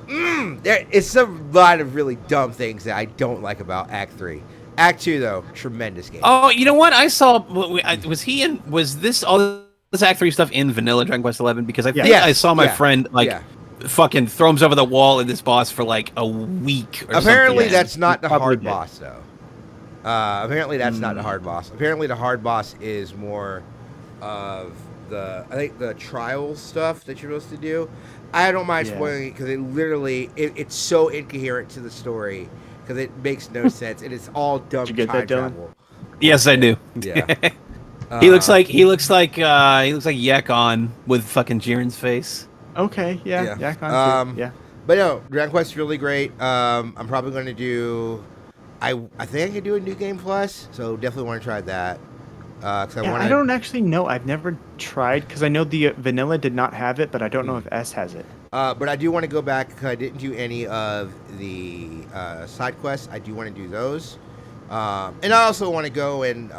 It's a lot of really dumb things that I don't like about Act 3. Act 2 though, tremendous game. Oh, you know what? I saw. Was this all this Act 3 stuff in vanilla Dragon Quest 11? Because I think I saw my friend fucking throw himself at the wall in this boss for like a week. Or Apparently, something. that's not the hard boss though. Apparently, that's not the hard boss. Apparently, the hard boss is more of the trial stuff that you're supposed to do. I don't mind spoiling it because it literally it's so incoherent to the story because it makes no sense and it's all dumb time travel. Yes, I do. Yeah. He looks like Yakon with fucking Jiren's face. Okay, Yakon. Yeah. But no, Dragon Quest is really great. I'm probably going to do. I think I can do a New Game Plus, so definitely want to try that. I don't actually know. I've never tried because I know the vanilla did not have it, but I don't know if S has it. But I do want to go back because I didn't do any of the side quests. I do want to do those, and I also want to go and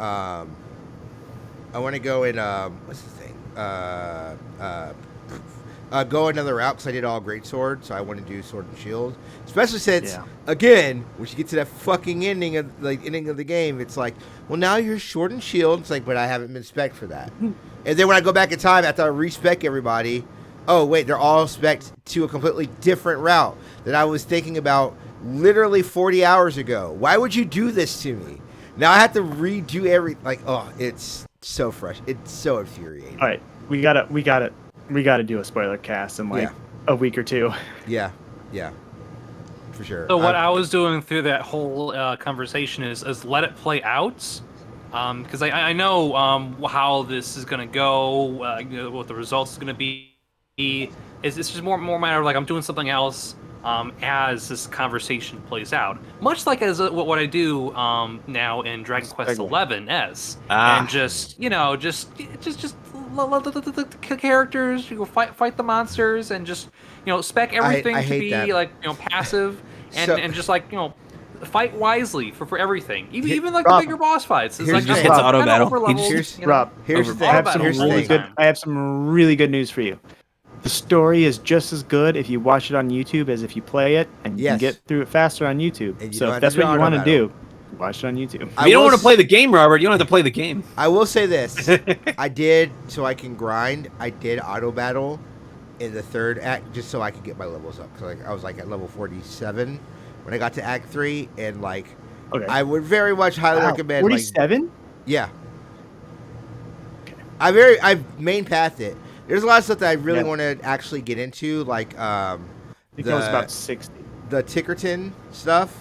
what's the thing? Go another route because I did all Great Sword, so I want to do Sword and Shield. Especially since, again, once you get to that fucking ending of the game, it's like, well, now you're Sword and Shield. It's like, but I haven't been spec'd for that. And then when I go back in time after I respec everybody, oh wait, they're all spec'd to a completely different route that I was thinking about literally 40 hours ago. Why would you do this to me? Now I have to redo it's so fresh. It's so infuriating. All right, we gotta do a spoiler cast in like a week or two. Yeah, for sure. So what I was doing through that whole conversation is let it play out, because I know how this is gonna go, what the results is gonna be. It's just more matter of like I'm doing something else as this conversation plays out, much like as what I do now in Dragon Quest XI S, and just let the characters fight the monsters and just spec everything to be like passive and just like fight wisely for everything, even like the bigger boss fights. It's like just hits auto battle. Rob, I have some really good news for you. The story is just as good if you watch it on YouTube as if you play it, and you can get through it faster on YouTube. So if that's what you want to do, watch it on YouTube. If you don't want to play the game, Robert, you don't have to play the game. I will say this. I did, so I can grind, I did auto battle in the third act just so I could get my levels up. Because I was like at level 47 when I got to Act 3, and I would very much highly recommend. 47? Yeah. Okay. I've main pathed it. There's a lot of stuff that I really want to actually get into, like I think it was about 60. The Tickerton stuff,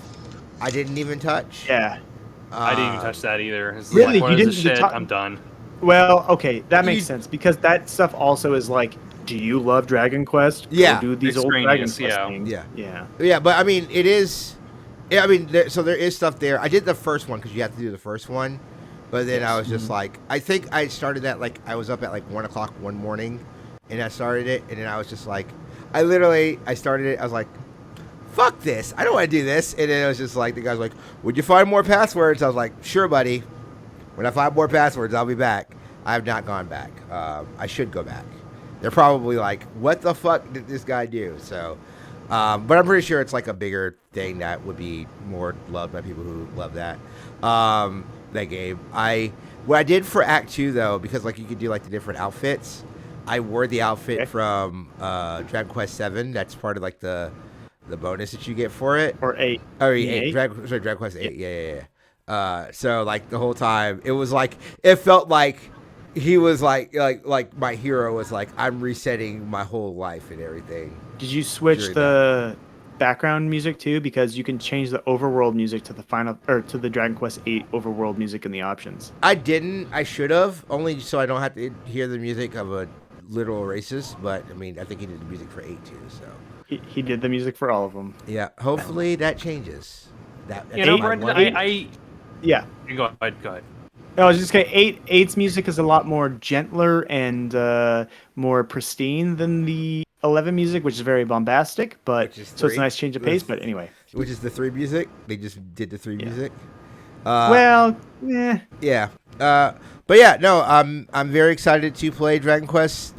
I didn't even touch. Yeah, I didn't even touch that either. It's really, like, you didn't? Shit, I'm done. Well, okay, that makes sense because that stuff also is like, do you love Dragon Quest? Yeah, or do these old Dragon Quest things? Yeah. But I mean, it is. Yeah, I mean, so there is stuff there. I did the first one because you have to do the first one. But then I was just like, I think I started that I was up at 1 o'clock one morning, and I started it, and then I was just like, I started it, I was like, fuck this, I don't want to do this, and then it was just like, the guy's like, would you find more passwords? I was like, sure, buddy, when I find more passwords, I'll be back. I have not gone back. I should go back. They're probably like, what the fuck did this guy do? So, but I'm pretty sure it's like a bigger thing that would be more loved by people who love that. That game. What I did for Act 2 though, because you could do the different outfits, I wore the outfit from Dragon Quest 7. That's part of the bonus that you get for it. Or 8. Oh, 8. Dragon Quest 8. Yeah. So the whole time it was it felt like he was like my hero was I'm resetting my whole life and everything. Did you switch the background music too, because you can change the overworld music to the Dragon Quest VIII overworld music in the options. I didn't. I should have, only so I don't have to hear the music of a literal racist. But I mean, I think he did the music for 8 too. So He did the music for all of them. yeah, hopefully that changes. That's Brendan, Yeah. Go ahead. I was just gonna eight's music is a lot more gentler and more pristine than the 11 music, which is very bombastic. But so it's a nice change of pace. But anyway, which is the 3 music? They just did the 3 music. Yeah. Yeah. But yeah, no, I'm very excited to play Dragon Quest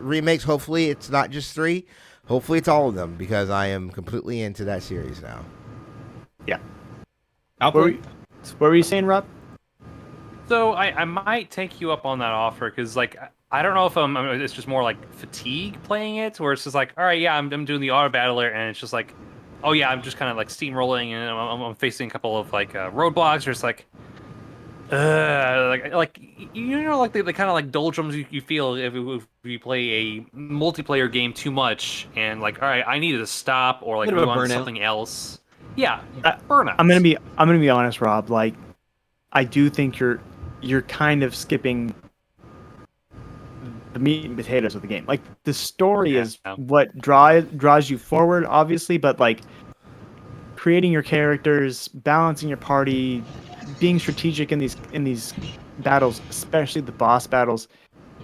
remakes. Hopefully it's not just 3. Hopefully it's all of them, because I am completely into that series now. Yeah. What What were you saying, Rob? So I might take you up on that offer, because like I don't know if it's just more like fatigue playing it, where it's just like, all right, yeah, I'm doing the auto battler, and it's just like, oh yeah, I'm just kind of like steamrolling, and I'm facing a couple of like roadblocks, or it's like, like the kind of like doldrums you feel if you play a multiplayer game too much, and like, all right, I need to stop or like move on to something else. Yeah, burnout. I'm gonna be honest, Rob. Like, I do think you're kind of skipping the meat and potatoes of the game. Like, the story is what draws you forward, obviously, but like creating your characters, balancing your party, being strategic in these battles, especially the boss battles,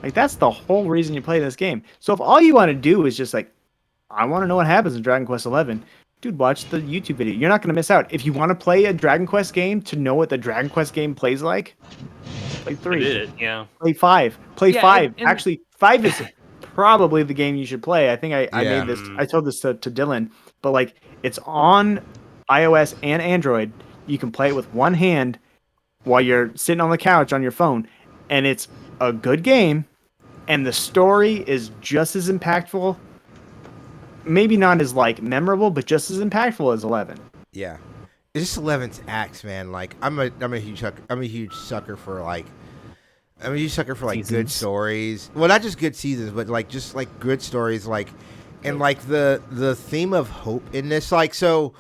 like that's the whole reason you play this game. So if all you want to do is just like, I want to know what happens in Dragon Quest 11, dude, watch the YouTube video. You're not going to miss out. If you want to play a Dragon Quest game to know what the Dragon Quest game plays like, play 3. Yeah. Play 5. Play 5. And Actually, 5 is probably the game you should play. I think I made this. I told this to Dylan, but like it's on iOS and Android. You can play it with one hand while you're sitting on the couch on your phone, and it's a good game, and the story is just as impactful. Maybe not as like memorable, but just as impactful as 11. Yeah, it's just 11's acts, man. Like I'm a huge sucker for like seasons. Good stories. Well, not just good seasons, but like just like good stories, like, and like the theme of hope in this. Like, so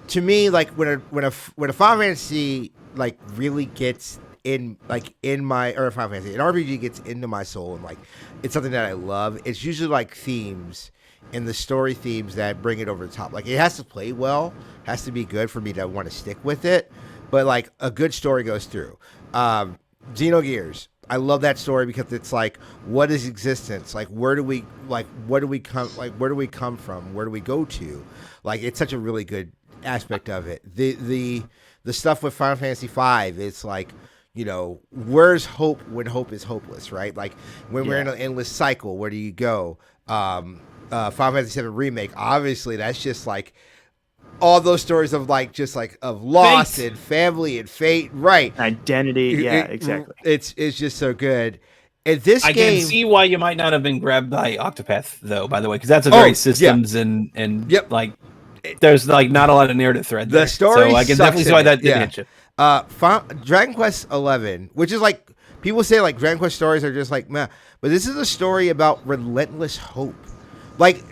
to me, like when a Final Fantasy like really gets in my, or Final Fantasy, an RPG gets into my soul, and like it's something that I love, it's usually like themes and the story themes that bring it over the top. Like, it has to play well, has to be good for me to want to stick with it, but like a good story goes through. Xenogears, I love that story because it's like, what is existence? Like, where do we come from? Where do we go to? Like, it's such a really good aspect of it. The stuff with Final Fantasy V, it's like, you know, where's hope when hope is hopeless, right? Like, when we're in an endless cycle, where do you go? Final Fantasy VII Remake, obviously that's just like all those stories of like just like of loss and family and fate, right? Identity, exactly. It's just so good. And this I game, can see why you might not have been grabbed by Octopath, though. By the way, because that's a very systems and like there's like not a lot of narrative thread there. The story, so I can definitely see why that didn't hit you. Dragon Quest 11, which is like, people say like Dragon Quest stories are just like meh, but this is a story about relentless hope. Like,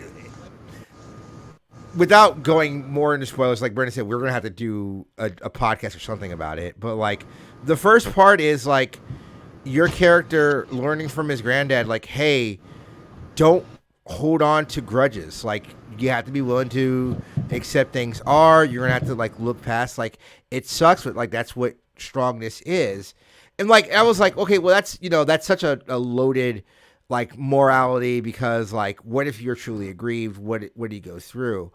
without going more into spoilers, like Brendan said, we're going to have to do a podcast or something about it. But, like, the first part is, like, your character learning from his granddad, like, hey, don't hold on to grudges. Like, you have to be willing to accept things are. You're going to have to, like, look past. Like, it sucks, but, like, that's what strongness is. And, like, I was like, okay, well, that's, you know, that's such a loaded, like, morality, because like, what if you're truly aggrieved? What do you go through?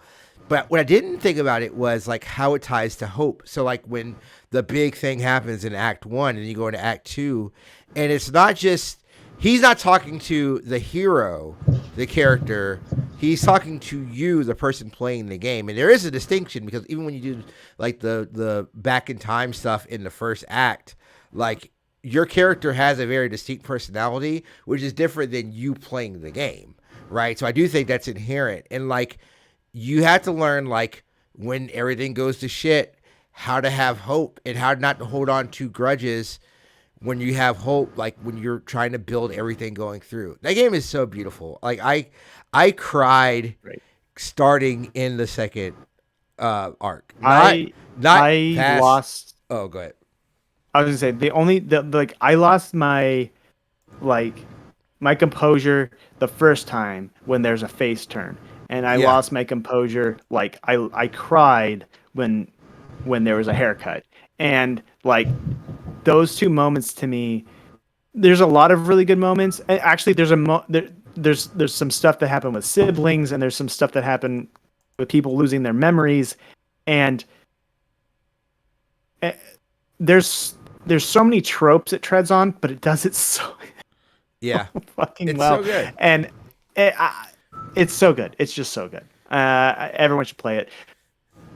But what I didn't think about it was like how it ties to hope. So like when the big thing happens in Act 1 and you go into Act 2, and it's not just, he's not talking to the hero, the character, he's talking to you, the person playing the game. And there is a distinction, because even when you do like the back in time stuff in the first act, like, your character has a very distinct personality, which is different than you playing the game, right? So I do think that's inherent. And, like, you have to learn, like, when everything goes to shit, how to have hope and how not to hold on to grudges when you have hope, like, when you're trying to build everything going through. That game is so beautiful. Like, I cried starting in the second arc. I Past. lost. Oh, go ahead. I was gonna say I lost my composure the first time when there's a face turn, and I lost my composure I cried when there was a haircut, and those two moments to me. There's a lot of really good moments. And actually, there's some stuff that happened with siblings, and there's some stuff that happened with people losing their memories, and there's so many tropes it treads on, but it does it so fucking it's well. so good, and it's so good. It's just so good. Everyone should play it.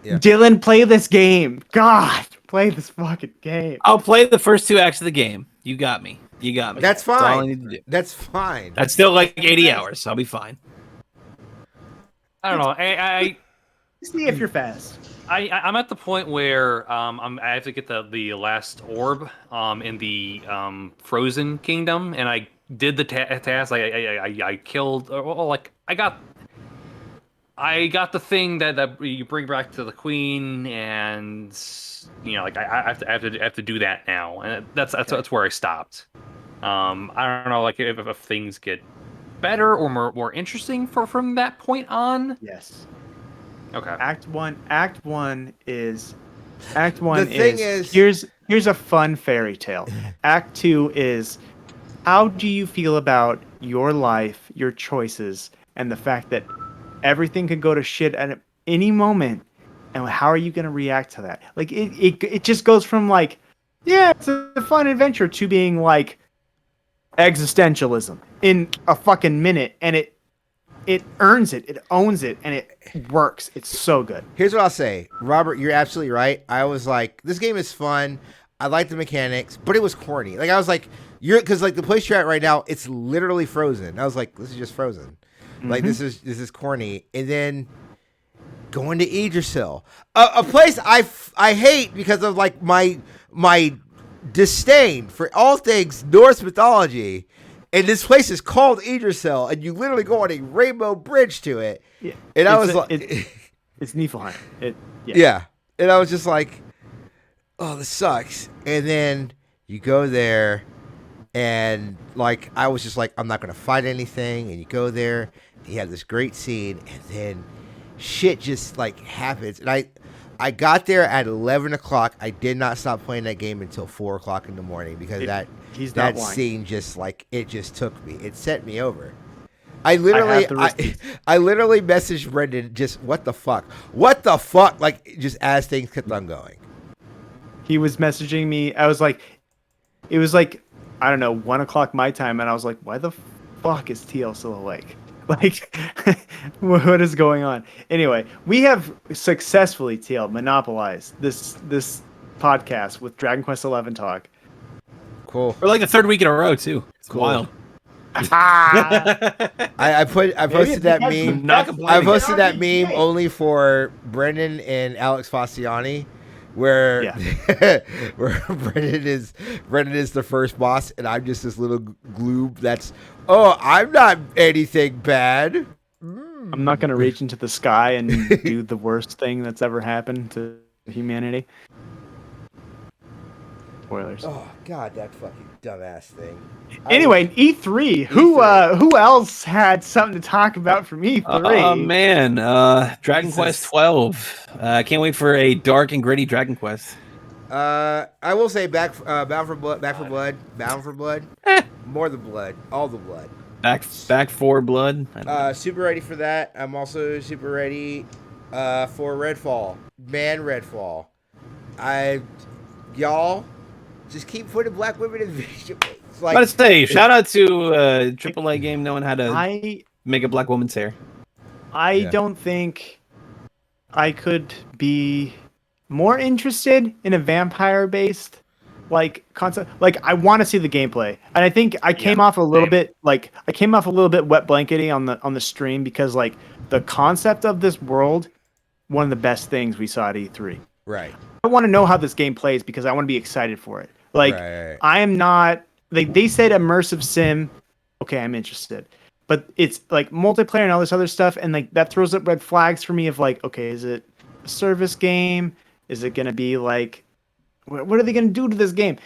Yeah. Dylan, play this game. God, play this fucking game. I'll play the first 2 acts of the game. You got me. That's That's all I fine. need to do. That's fine. That's still like 80 hours. So I'll be fine. I don't know. I See if you're fast. I'm at the point where I have to get the last orb in the Frozen Kingdom, and I did the task. I killed. I got the thing that you bring back to the queen, and I have to do that now, and that's where I stopped. I don't know, if things get better or more interesting from that point on. Yes. Okay. Act one is The thing is here's a fun fairy tale. Act 2 is, how do you feel about your life, your choices, and the fact that everything could go to shit at any moment, and how are you going to react to that? It just goes from it's a fun adventure to being existentialism in a fucking minute, and it earns it, it owns it, and it works. It's so good. Here's what I'll say, Robert. You're absolutely right. I was like, this game is fun. I like the mechanics, but it was corny. I was like, because the place you're at right now, it's literally Frozen. I was like, this is just Frozen. Mm-hmm. This is corny. And then going to Yggdrasil, a place I hate because of my disdain for all things Norse mythology. And this place is called Yggdrasil, and you literally go on a rainbow bridge to it. Yeah. And I was it's Niflheim. Yeah. And I was just like, oh, this sucks. And then you go there, and I was just like, I'm not going to fight anything. And you go there, and you have this great scene, and then shit just happens. And I got there at 11 o'clock. I did not stop playing that game until 4 o'clock in the morning because that scene just it just took me. It set me over. I literally messaged Brendan just what the fuck, just as things kept on going. He was messaging me. I was like, it was I don't know, 1 o'clock my time, and I was like, why the fuck is TL still awake? What is going on? Anyway, we have successfully monopolized this podcast with Dragon Quest XI talk. Cool. We're the 3rd week in a row too. It's cool. Wild. I posted that meme. I posted that meme great. only for Brendan and Alex Fasciani, where where Brendan is the first boss, and I'm just this little gloob that's I'm not anything bad. I'm not gonna reach into the sky and do the worst thing that's ever happened to humanity. Spoilers. Oh God, that fucking dumbass thing. Anyway, E3. Who else had something to talk about from E3? Oh man, Dragon Quest 12. I can't wait for a dark and gritty Dragon Quest. I will say Bound for Blood. More the blood, all the blood. Back for blood. Super ready for that. I'm also super ready for Redfall. Redfall. Y'all just keep putting black women in video games. Let's say, shout out to AAA game knowing how to make a black woman's hair. I don't think I could be more interested in a vampire-based concept. I want to see the gameplay, and I think I came off a little bit wet blankety on the stream because the concept of this world, one of the best things we saw at E3. Right. I want to know how this game plays because I want to be excited for it. Right. I am not. They said immersive sim. Okay, I'm interested. but it's like multiplayer and all this other stuff, and like that throws up red flags for me of like, okay, is it a service game? Is it gonna be like, what are they gonna do to this game?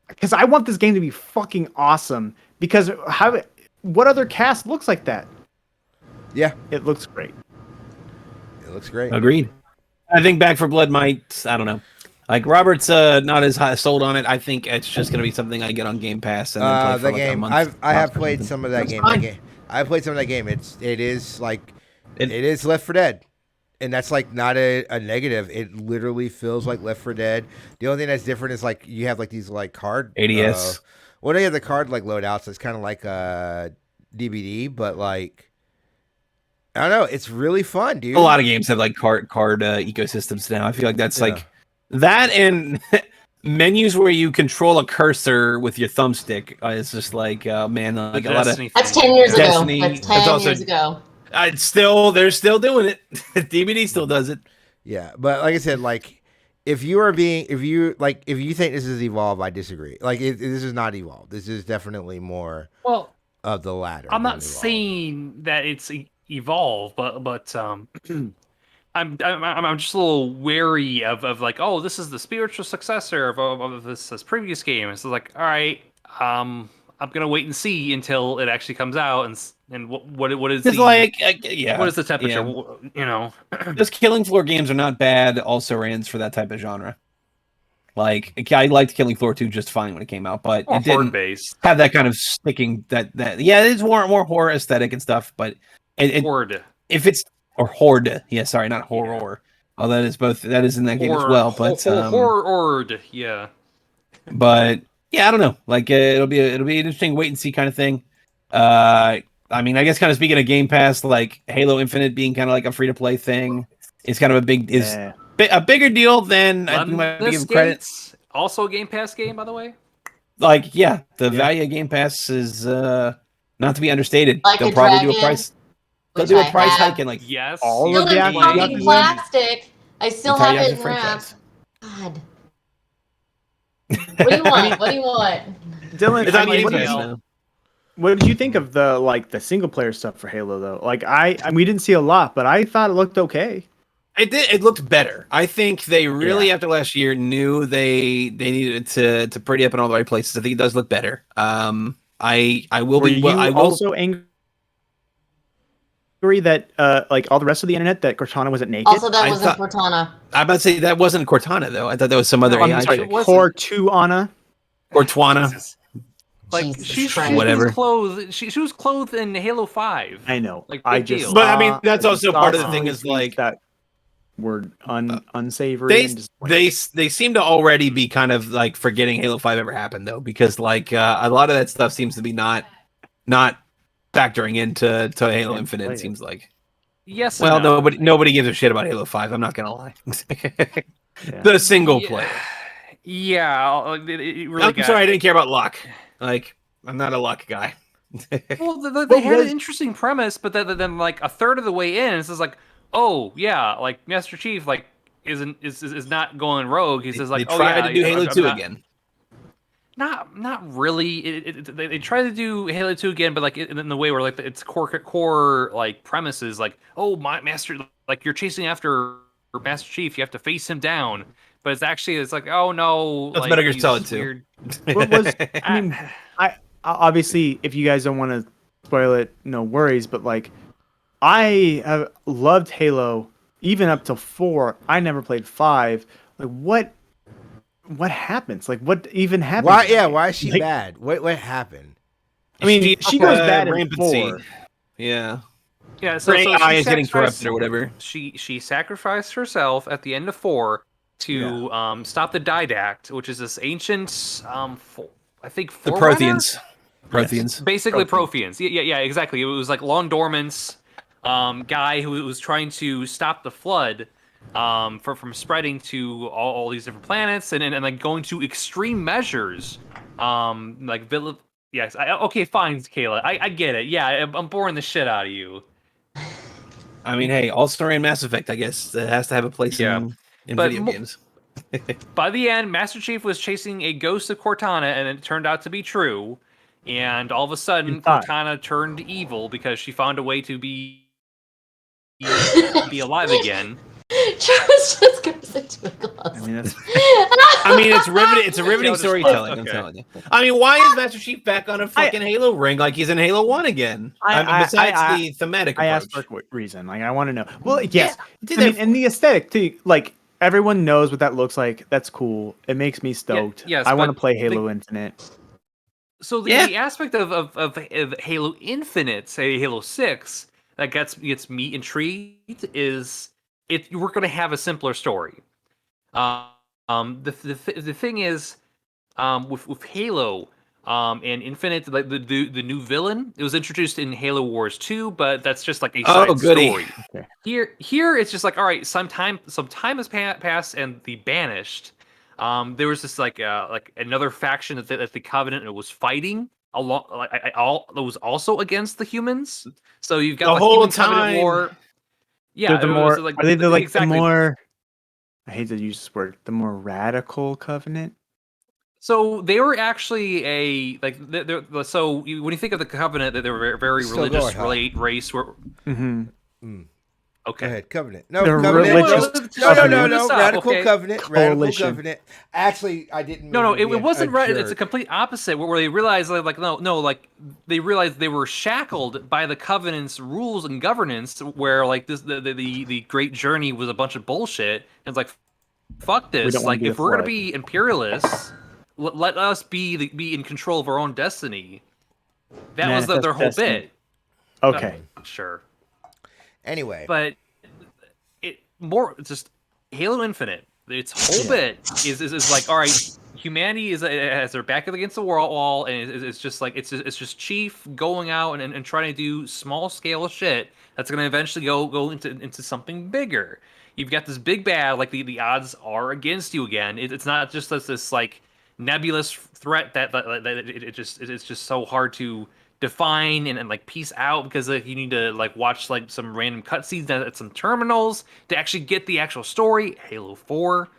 Because I want this game to be fucking awesome. Because what other cast looks like that? Yeah, It looks great. it looks great. Agreed. I think Back for Blood might. I don't know. Like Robert's not as high sold on it. I think it's just going to be something I get on Game Pass and then play for The like a game. month. I have played some of that That's game. fine. I've played some of that game. It is like it is Left 4 Dead, and that's like not a negative. It literally feels like Left 4 Dead. The only thing that's different is like you have like these like card ADS. Well, they have the card like loadouts. So it's kind of like a DVD, but like I don't know. It's really fun, dude. A lot of games have like card ecosystems now. I feel like that's like that and menus where you control a cursor with your thumbstick. It's just like man, like a lot of That's 10 years Destiny. ago. That's 10 It's also- years ago. they're still doing it. DVD still does it. Yeah, but like I said, like if you think this is Evolve, I disagree. Like this is not Evolve. This is definitely more of the latter. I'm than not Evolve. saying that it's Evolve, but I'm just a little wary of like, oh, this is the spiritual successor of this previous game. It's like, all right, I'm gonna wait and see until it actually comes out and what is It's the like what is the temperature? yeah. You know, Those Killing Floor games are not bad. Also rans for that type of genre. Like I liked Killing Floor 2 just fine when it came out, but or it didn't horde based. have that kind of sticking that yeah, it is more horror aesthetic and stuff, but Horde. if it's or horde, yeah, sorry, not horror. Oh, that is both. That is in that game as well, but horde, yeah. But yeah, I don't know. Like it'll be an interesting wait and see kind of thing. I mean, I guess kind of speaking of Game Pass, like Halo Infinite being kind of like a free to play thing is kind of a bigger deal than I think might be given credit. Also a Game Pass game, by the way. Like the value of Game Pass is not to be understated. Like They'll a probably do a dragon, price. They'll which do a I price have. hike in like Yes. all Still of the in active fucking Yakuza? plastic. I still entire have it Yakuza in franchise. wrap. God. What do you want? What do you want? Dylan, It's I on mean, Game what Pass did, now. what did you think of the single player stuff for Halo though? Like we didn't see a lot, but I thought it looked okay. It did. It looked better. I think they really, Yeah. after last year, knew they needed to pretty up in all the right places. I think it does look better. I will Were be. Well, I you will. also angry that like all the rest of the internet that Cortana wasn't naked? Also, that I wasn't thought- Cortana. I'm about to say that wasn't Cortana though. I thought that was some other I'm AI sorry, chick. Cortuana. Cortana. Jesus. Like Jesus she Christ. was Whatever. clothed. She was clothed in Halo 5. I know. Like, I big just. deal. But I mean, that's I also saw part of the some thing tweets is like that were unsavory. they and just, they seem to already be kind of like forgetting Halo 5 ever happened though, because like a lot of that stuff seems to be not factoring into Halo Yeah, Infinite. play It it. seems like. Yes. Well, and no. nobody gives a shit about Halo 5. I'm not gonna lie. Yeah. The single player. Yeah, it really I'm got. sorry, I didn't care about luck. Like, I'm not a luck guy. Well, they What had was- an interesting premise, but then like a third of the way in, it's just like, oh yeah, like Master Chief like is not going rogue. He says like, they oh tried yeah, to do Halo I'm 2 not- again. Not really. They try to do Halo 2 again, but like in the way where like its core like premises, like oh my master, like you're chasing after Master Chief, you have to face him down, but it's like oh no, That's like, Metal Gear he's Solid 2. weird. What was? I mean, I obviously, if you guys don't want to spoil it, no worries. But like, I have loved Halo even up to 4. I never played 5. Like, what happens? Like, what even happens? Why? Yeah. Why is she Like, bad? What happened? I mean, she goes bad in rampancy. 4. Yeah. Yeah, so Her AI she is getting sacrificed- corrupted or whatever. She sacrificed herself at the end of 4 to stop the Didact, which is this ancient I think The Forerunner? Protheans. Protheans. Basically Protheans. Yeah, exactly. It was like Long Dormant's guy who was trying to stop the flood from spreading to all these different planets and like going to extreme measures. Like yes. Okay, fine, Kayla. I get it. Yeah, I'm boring the shit out of you. I mean, hey, All-Star and Mass Effect, I guess, it has to have a place Yeah. in But video games. By the end, Master Chief was chasing a ghost of Cortana, and it turned out to be true. and all of a sudden, Inside. Cortana turned evil because she found a way to be alive again. Travis just goes into a closet. I mean, that's I mean, it's riveting. It's a riveting just storytelling. laughed, I'm okay. telling you. I mean, why is Master Chief back on a fucking Halo ring like he's in Halo 1 again? I mean, besides the thematic I approach. asked for a reason. Like, I want to know. Well, yes. Yeah, I mean, and the aesthetic too. Like, everyone knows what that looks like. That's cool. It makes me stoked. yes, I want to but play Halo Infinite. So the aspect of Halo Infinite, say Halo 6, that gets me intrigued is we're going to have a simpler story. The thing is, with Halo, and Infinite, like the new villain, it was introduced in Halo Wars 2, but that's just like a side story. Okay. Here it's just like, all right, some time has passed, and the Banished. There was this like another faction that the Covenant was fighting along, all that was also against the humans. So you've got The whole human Covenant time. war. Yeah, They're the it was more. Are they the like exactly. the more? I hate to use this word. The more radical Covenant. So they were actually a like so when you think of the Covenant, that they were a very Still religious going, huh? race. Where Mm-hmm. Go okay, ahead, Covenant. No, They're Covenant. religious No, Covenant. Radical Okay. Covenant. Radical Coalition. Covenant. Actually, I didn't. No, mean to it be wasn't right. It's a jerk. complete opposite. Where they realized like no, like they realized they were shackled by the Covenant's rules and governance. Where like the Great Journey was a bunch of bullshit. And it's like, fuck We this. don't wanna Like be if the we're gonna Flood. be imperialists, let us be in control of our own destiny. That was Manifest their whole destiny. bit. Okay. Sure. Anyway, But it's just Halo Infinite. Its whole bit is like, all right, humanity has their back against the wall, and it's just like it's just Chief going out and trying to do small scale shit that's gonna eventually go into something bigger. You've got this big bad, like the odds are against you again. It's not just this like nebulous threat that it's just so hard to define and like piece out because you need to like watch like some random cutscenes at some terminals to actually get the actual story. Halo 4.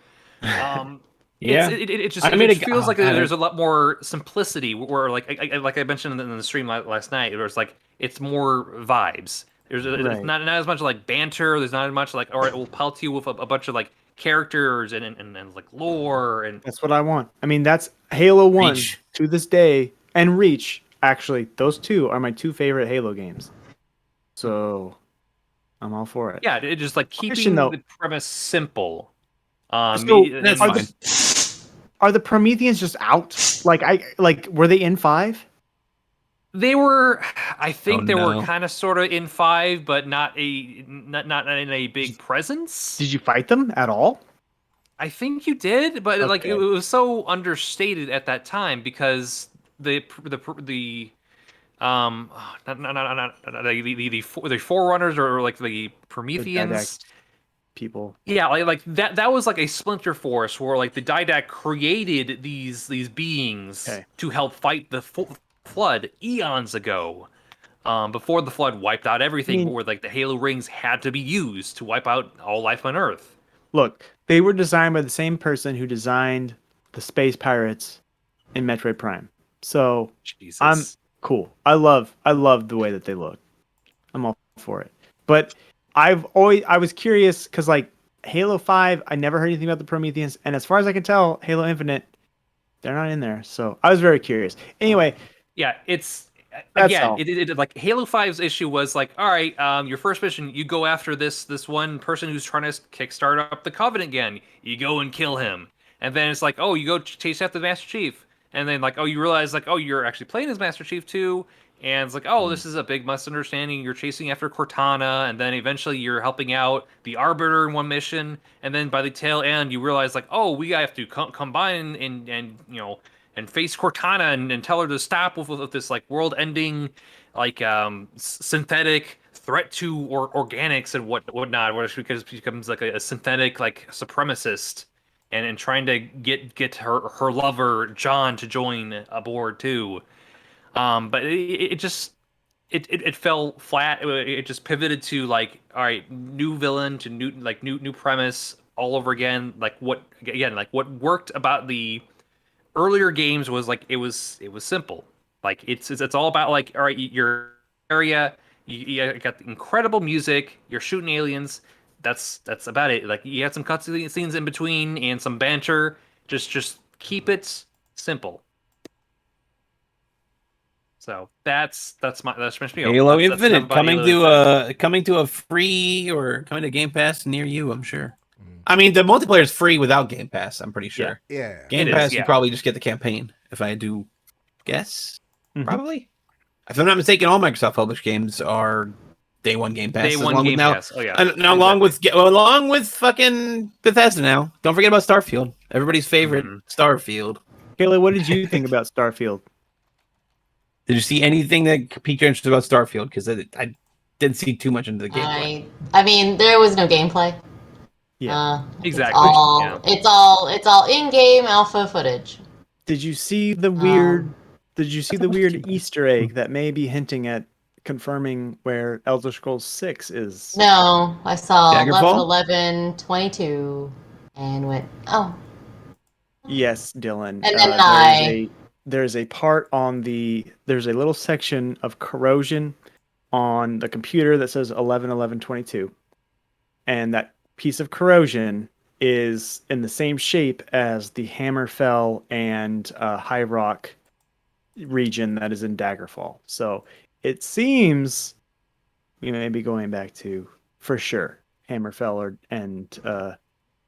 Yeah. It just I mean, it feels like God, there's a lot more simplicity where like I mentioned in the stream last night, it was like it's more vibes. It's Right. not as much like banter. There's not as much like, all right, we'll pelt you with a bunch of like characters and like lore and That's what I want. I mean, that's Halo 1 Reach. to this day, and Reach. Actually, those two are my two favorite Halo games. So I'm all for it. yeah, it just like Question, keeping though. the premise simple. So That's are fine. are the Prometheans just out? Like were they in 5? They were, I think Oh, they were no. kind of sort of in 5, but not in a big presence. Did you fight them at all? I think you did, but like Okay. it was so understated at that time because the the Forerunners or like the The Prometheans. Didact people. Yeah, like that was like a splinter force where like the Didact created these beings Okay. to help fight the flood eons ago. Before the flood wiped out everything, I mean- where like the Halo rings had to be used to wipe out all life on Earth. Look, they were designed by the same person who designed the space pirates in Metroid Prime. So Jesus. I'm cool. I love the way that they look. I'm all for it. But I was curious because like Halo 5, I never heard anything about the Prometheans, and as far as I can tell, Halo Infinite, they're not in there. So I was very curious. Anyway, Yeah, it's That's again, all. it like Halo 5's issue was like, all right, your first mission, you go after this one person who's trying to kickstart up the Covenant again. You go and kill him, and then it's like, oh, you go chase after the Master Chief, and then like, oh, you realize like, oh, you're actually playing as Master Chief too, and it's like, oh, this is a big misunderstanding. You're chasing after Cortana, and then eventually you're helping out the Arbiter in one mission, and then by the tail end, you realize like, oh, we have to combine and you know. And face Cortana and tell her to stop with this like world-ending, like synthetic threat to organics and whatnot, where she becomes like a synthetic like supremacist, and trying to get her lover John to join aboard too. But it just it fell flat. It just pivoted to like, all right, new villain to new premise all over again. Like what worked about the earlier games was like it was simple. Like it's all about like, all right, your area, you got the incredible music, you're shooting aliens. That's about it. Like you had some cutscene scenes in between and some banter. Just keep it simple. So that's my spiel. Halo That's enough Infinite about Halo Infinite. coming to a free or coming to Game Pass near you, I'm sure. I mean, the multiplayer is free without Game Pass, I'm pretty sure. Yeah. Game It Pass, is, you yeah. probably just get the campaign, if I do guess. Mhm. Probably. If I'm not mistaken, all Microsoft published games are day one Game Pass. Day one Game Pass. Oh yeah. And along with fucking Bethesda now. Don't forget about Starfield. Everybody's favorite Starfield. Kayla, what did you think about Starfield? Did you see anything that piqued your interest about Starfield? Because I didn't see too much into the gameplay. I mean, there was no gameplay. Yeah. Exactly. It's all in-game alpha footage. Did you see the weird? Did you see the weird Easter egg that may be hinting at confirming where Elder Scrolls 6 is? No, I saw Daggerfall? 11, 22, and went, oh. Yes, Dylan. And then there's a part on there's a little section of corrosion on the computer that says 11/11/22, and that piece of corrosion is in the same shape as the Hammerfell and High Rock region that is in Daggerfall. So it seems we may be going back to, for sure, Hammerfell and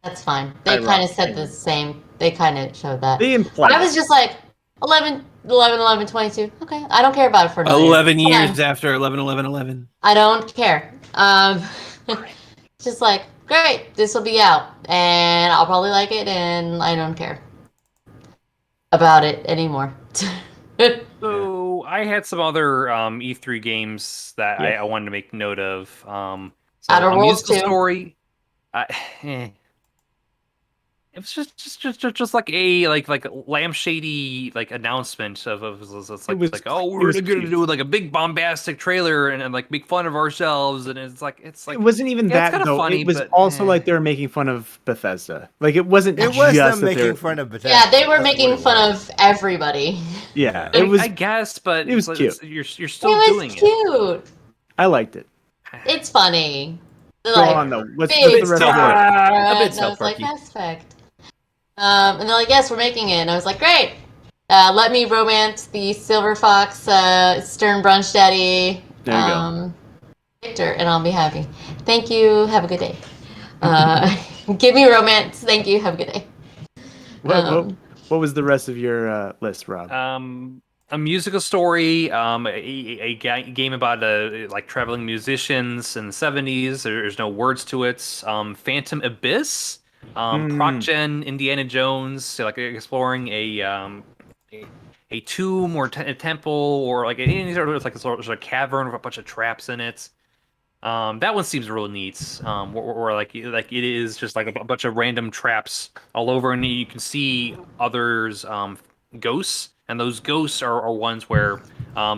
that's fine. They High kind of Rock said and- the same. They kind of showed that. they implied. I was just like, 11, 22. Okay, I don't care about it for another 11 year. years Fine. after 11/11/11. I don't care. Just like, great, this will be out, and I'll probably like it, and I don't care about it anymore. So I had some other E3 games that I wanted to make note of. So Outer a Worlds musical 2. story. It was just like a like lampshady like announcement of it's It was- like oh it we're was gonna cute. do like a big bombastic trailer and like make fun of ourselves and it's like It wasn't even yeah, it's that kinda though. funny, It was but, also like they were making fun of Bethesda. Like it wasn't It just was them that they making were- fun of Bethesda. Yeah, they were That's what making it fun was. of everybody. Yeah, it was. I guess, but it was it's- cute. You're still It doing was it. cute. I liked it. It's funny. They're Go like, on though. What's big the rest South of Park. it? A bit and I South was like, Parky. Mass Effect. And they're like, yes, we're making it. And I was like, great. Let me romance the Silver Fox Stern Brunch Daddy There you go. Victor, and I'll be happy. Thank you. Have a good day. Give me romance. Thank you. Have a good day. What was the rest of your list, Rob? A musical story, a game about like traveling musicians in the 70s. There's no words to it. Phantom Abyss, Proc Gen Indiana Jones, so like exploring a tomb or a temple or like any sort of like a sort of cavern with a bunch of traps in it. That one seems real neat. Where like it is just like a bunch of random traps all over, and you can see others ghosts, and those ghosts are ones where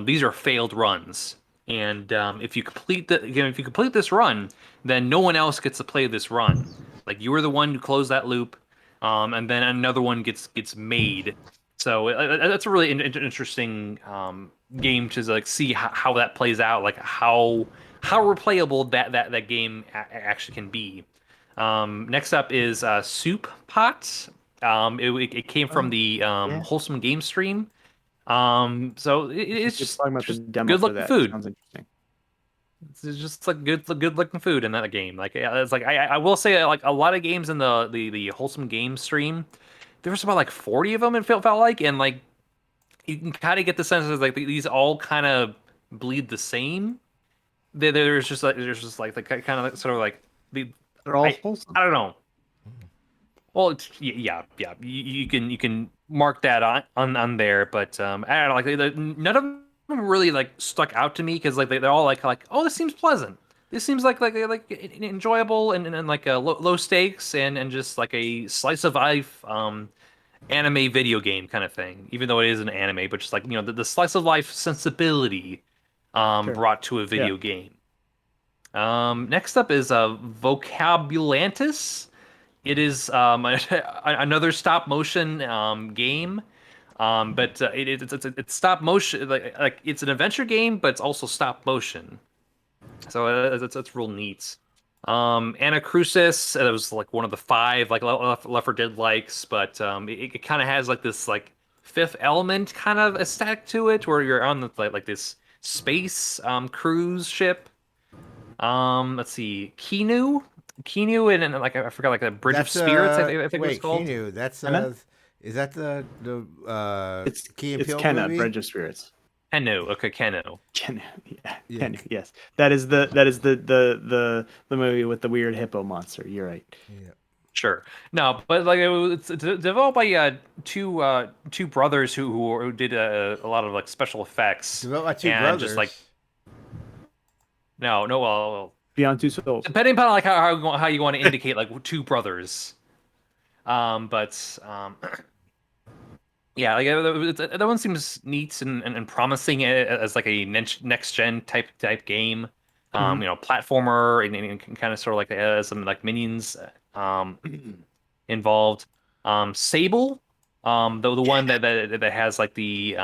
these are failed runs. And if you complete this run, then no one else gets to play this run. Like you were the one who closed that loop, and then another one gets made. So that's a really interesting game to like see how that plays out, like how replayable that game actually can be. Next up is Soup Pot. It came from the Wholesome Game Stream. So it's You're just, talking about the just demo good for looking that. food. Sounds interesting. It's just like good looking food in that game. Like it's like I will say like a lot of games in the Wholesome Game Stream. There was about like 40 of them. It felt like, and like you can kind of get the sense that like these all kind of bleed the same. There's just like the kind of like, sort of like the They're all wholesome. I don't know. Well, yeah. You can mark that on there, but I don't know. Like none of them really like stuck out to me because like they're all like oh, this seems pleasant. This seems like enjoyable and like low stakes and just like a slice of life anime video game kind of thing. Even though it is an anime, but just like the slice of life sensibility Sure. brought to a video game. Next up is Vocabulantis. It is another stop motion game. But it's stop motion, like it's an adventure game, but it's also stop motion. So that's real neat. Anacrusis, that was like one of the 5 like Left 4 Dead likes, but it kind of has like this like Fifth Element kind of aesthetic to it, where you're on the like this space cruise ship. Let's see, Kinu, and like I forgot, like a Bridge of That's Spirits, I think it was wait, called. Keanu. That's Kenna? is that the It's Key and it's Peele Kenna, movie? Bridge of Spirits. Kenu, okay, Kenu. Kenna, yeah, Yeah. Kenna, yes. That is the movie with the weird hippo monster. You're right. Yeah. Sure. No, but like it's developed by two brothers who did a lot of like special effects Developed by two and brothers. just like no well, Beyond Two Souls. depending upon like how you want to indicate like two brothers. But yeah, like that one seems neat and promising as like a next gen type game. Mhm. You know, platformer and kind of sort of like some like minions involved. Sable, the one that has like The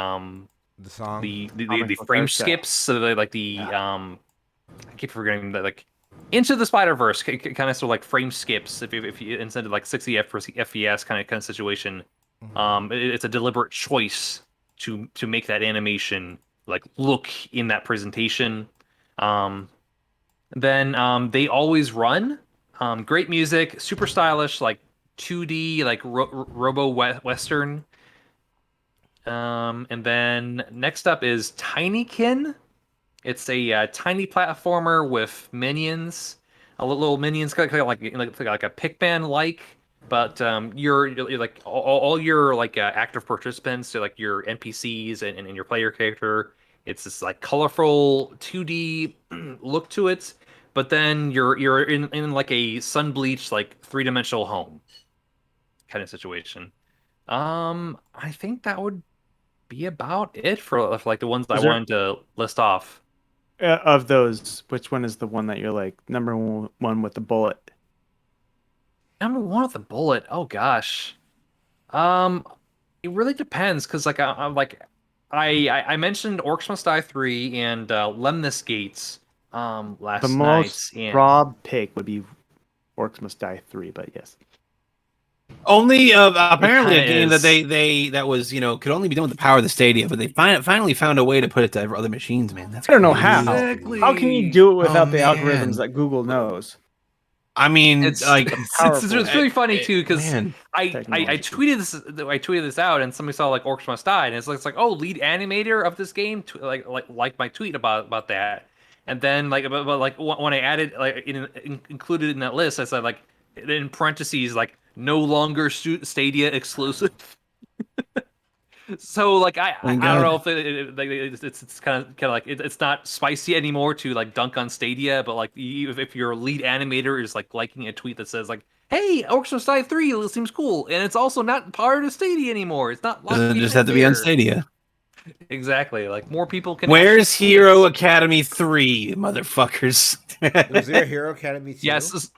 song. the Book frame art style. skips, so like the I keep forgetting that, like Into the Spider-Verse kind of sort of like frame skips if you instead of like 60 FPS kind of situation. It's a deliberate choice to make that animation like look in that presentation. Um, then They Always Run. Great music, super stylish, like 2D, like Robo Western. And then next up is Tinykin. It's a tiny platformer with minions, a little minions, kind of like a Pikmin like. But you're like all your like active participants, so like your NPCs and your player character. It's this like colorful 2D look to it, but then you're in like a sun bleached like 3-dimensional home kind of situation. I think that would be about it for like the ones that I Is there wanted to list off. of those? Which one is the one that you're like #1 with the bullet? Number one with the bullet. Oh gosh. Um, it really depends because like I'm like I mentioned Orcs Must Die 3 and Lemnis Gates The last night, most and broad pick would be Orcs Must Die 3, but yes. Only apparently kinda a game that is. they that was could only be done with the power of the Stadia, but they finally found a way to put it to other machines. Man, that's I don't know crazy. how. Exactly. How can you do it without the man. algorithms that Google knows? I mean, It's like powerful. it's really funny too because man. I Technology. tweeted this out and somebody saw like Orcs Must Die and it's like oh, lead animator of this game like my tweet about that, and then like but like when I added like included in that list I said like in parentheses like no longer Stadia exclusive. So like Thank I don't know God. if like it's kind of like it's not spicy anymore to like dunk on Stadia, but like if your lead animator is like liking a tweet that says like, "Hey, Orcs Must Die 3 seems cool," and it's also not part of Stadia anymore. It's not locked Doesn't just behind have to be on there. Stadia. Exactly. Like more people can. Where's actually Hero see it. Academy 3, motherfuckers? Was there a Hero Academy 2? Yes,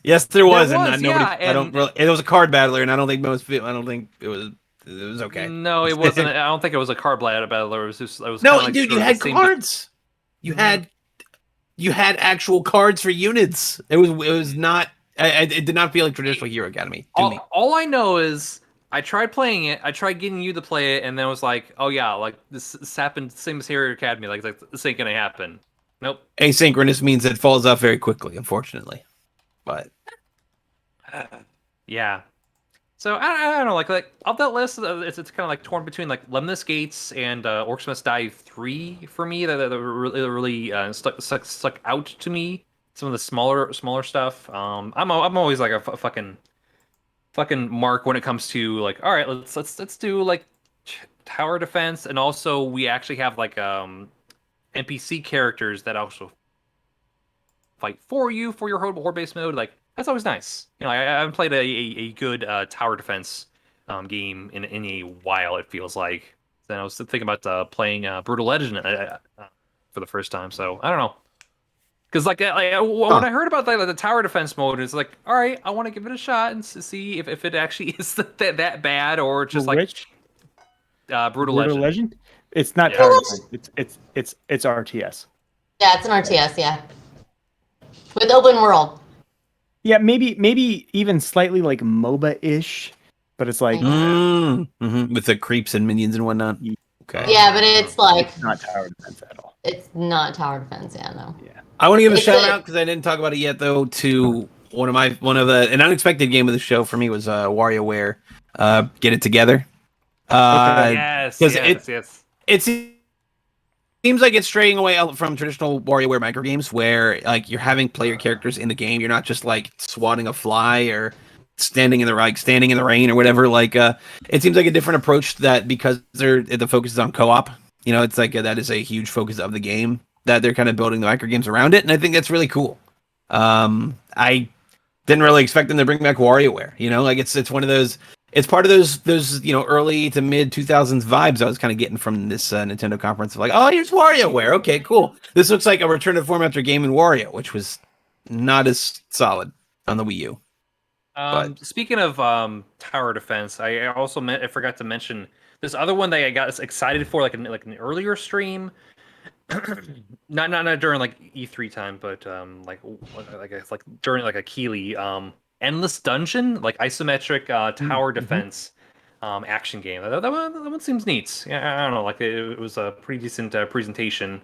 Yes, there was, there and was. nobody. Yeah, I don't. and Really, it was a card battler, and I don't think most. I don't think it was. It was okay. no, it wasn't. I don't think it was a card battler. It was just. It was kind No, of like dude, you sort of had the same. cards. You had actual cards for units. It was not. It did not feel like traditional Hero Academy to me. All I know is I tried playing it. I tried getting you to play it, and then was like, "Oh yeah, like this happened same as Hero Academy. Like this ain't gonna happen." Nope. Asynchronous means it falls off very quickly, unfortunately. But Yeah. So I don't know. Like of that list, it's kind of like torn between like Lemnis Gates and Orcs Must Die 3 for me. That really stuck out to me. Some of the smaller stuff. I'm always like a fucking mark when it comes to like, all right, let's do like tower defense, and also we actually have like NPC characters that also fight for you for your horde based mode. Like that's always nice. You know, I haven't played a good tower defense game in a while. It feels like. Then I was thinking about playing Brutal Legend for the first time. So I don't know. Because when I heard about the tower defense mode, it's like, all right, I want to give it a shot and see if it actually is that bad or just For like which? Brutal Legend. It's not Yeah. tower defense. It's RTS. Yeah, it's an RTS. Yeah, with open world. Yeah, maybe even slightly like MOBA-ish, but it's like With the creeps and minions and whatnot. Okay. Yeah, but it's like it's not tower defense at all. it's not tower defense. Yeah, no. Yeah. I want to give a It's shout a- out because I didn't talk about it yet though to one of the an unexpected game of the show for me was WarioWare. Get It Together. Yes, 'cause yes. It seems like it's straying away from traditional WarioWare micro games where like you're having player characters in the game. You're not just like swatting a fly or standing in the rain or whatever. Like it seems like a different approach that because the focus is on co-op. You know, it's like that is a huge focus of the game that they're kind of building the micro games around it, and I think that's really cool. I didn't really expect them to bring back WarioWare. You know, like it's one of those. It's part of those early to mid 2000s vibes I was kind of getting from this Nintendo conference of like, oh, here's WarioWare. Okay, cool. This looks like a return to form after Game & Wario, which was not as solid on the Wii U. Speaking of tower defense, I also I forgot to mention this other one that I got excited for, like an earlier stream. not during like E3 time, but like during like a Keeley Endless Dungeon, like isometric tower defense action game. That one seems neat. Yeah, I don't know, like it was a pretty decent presentation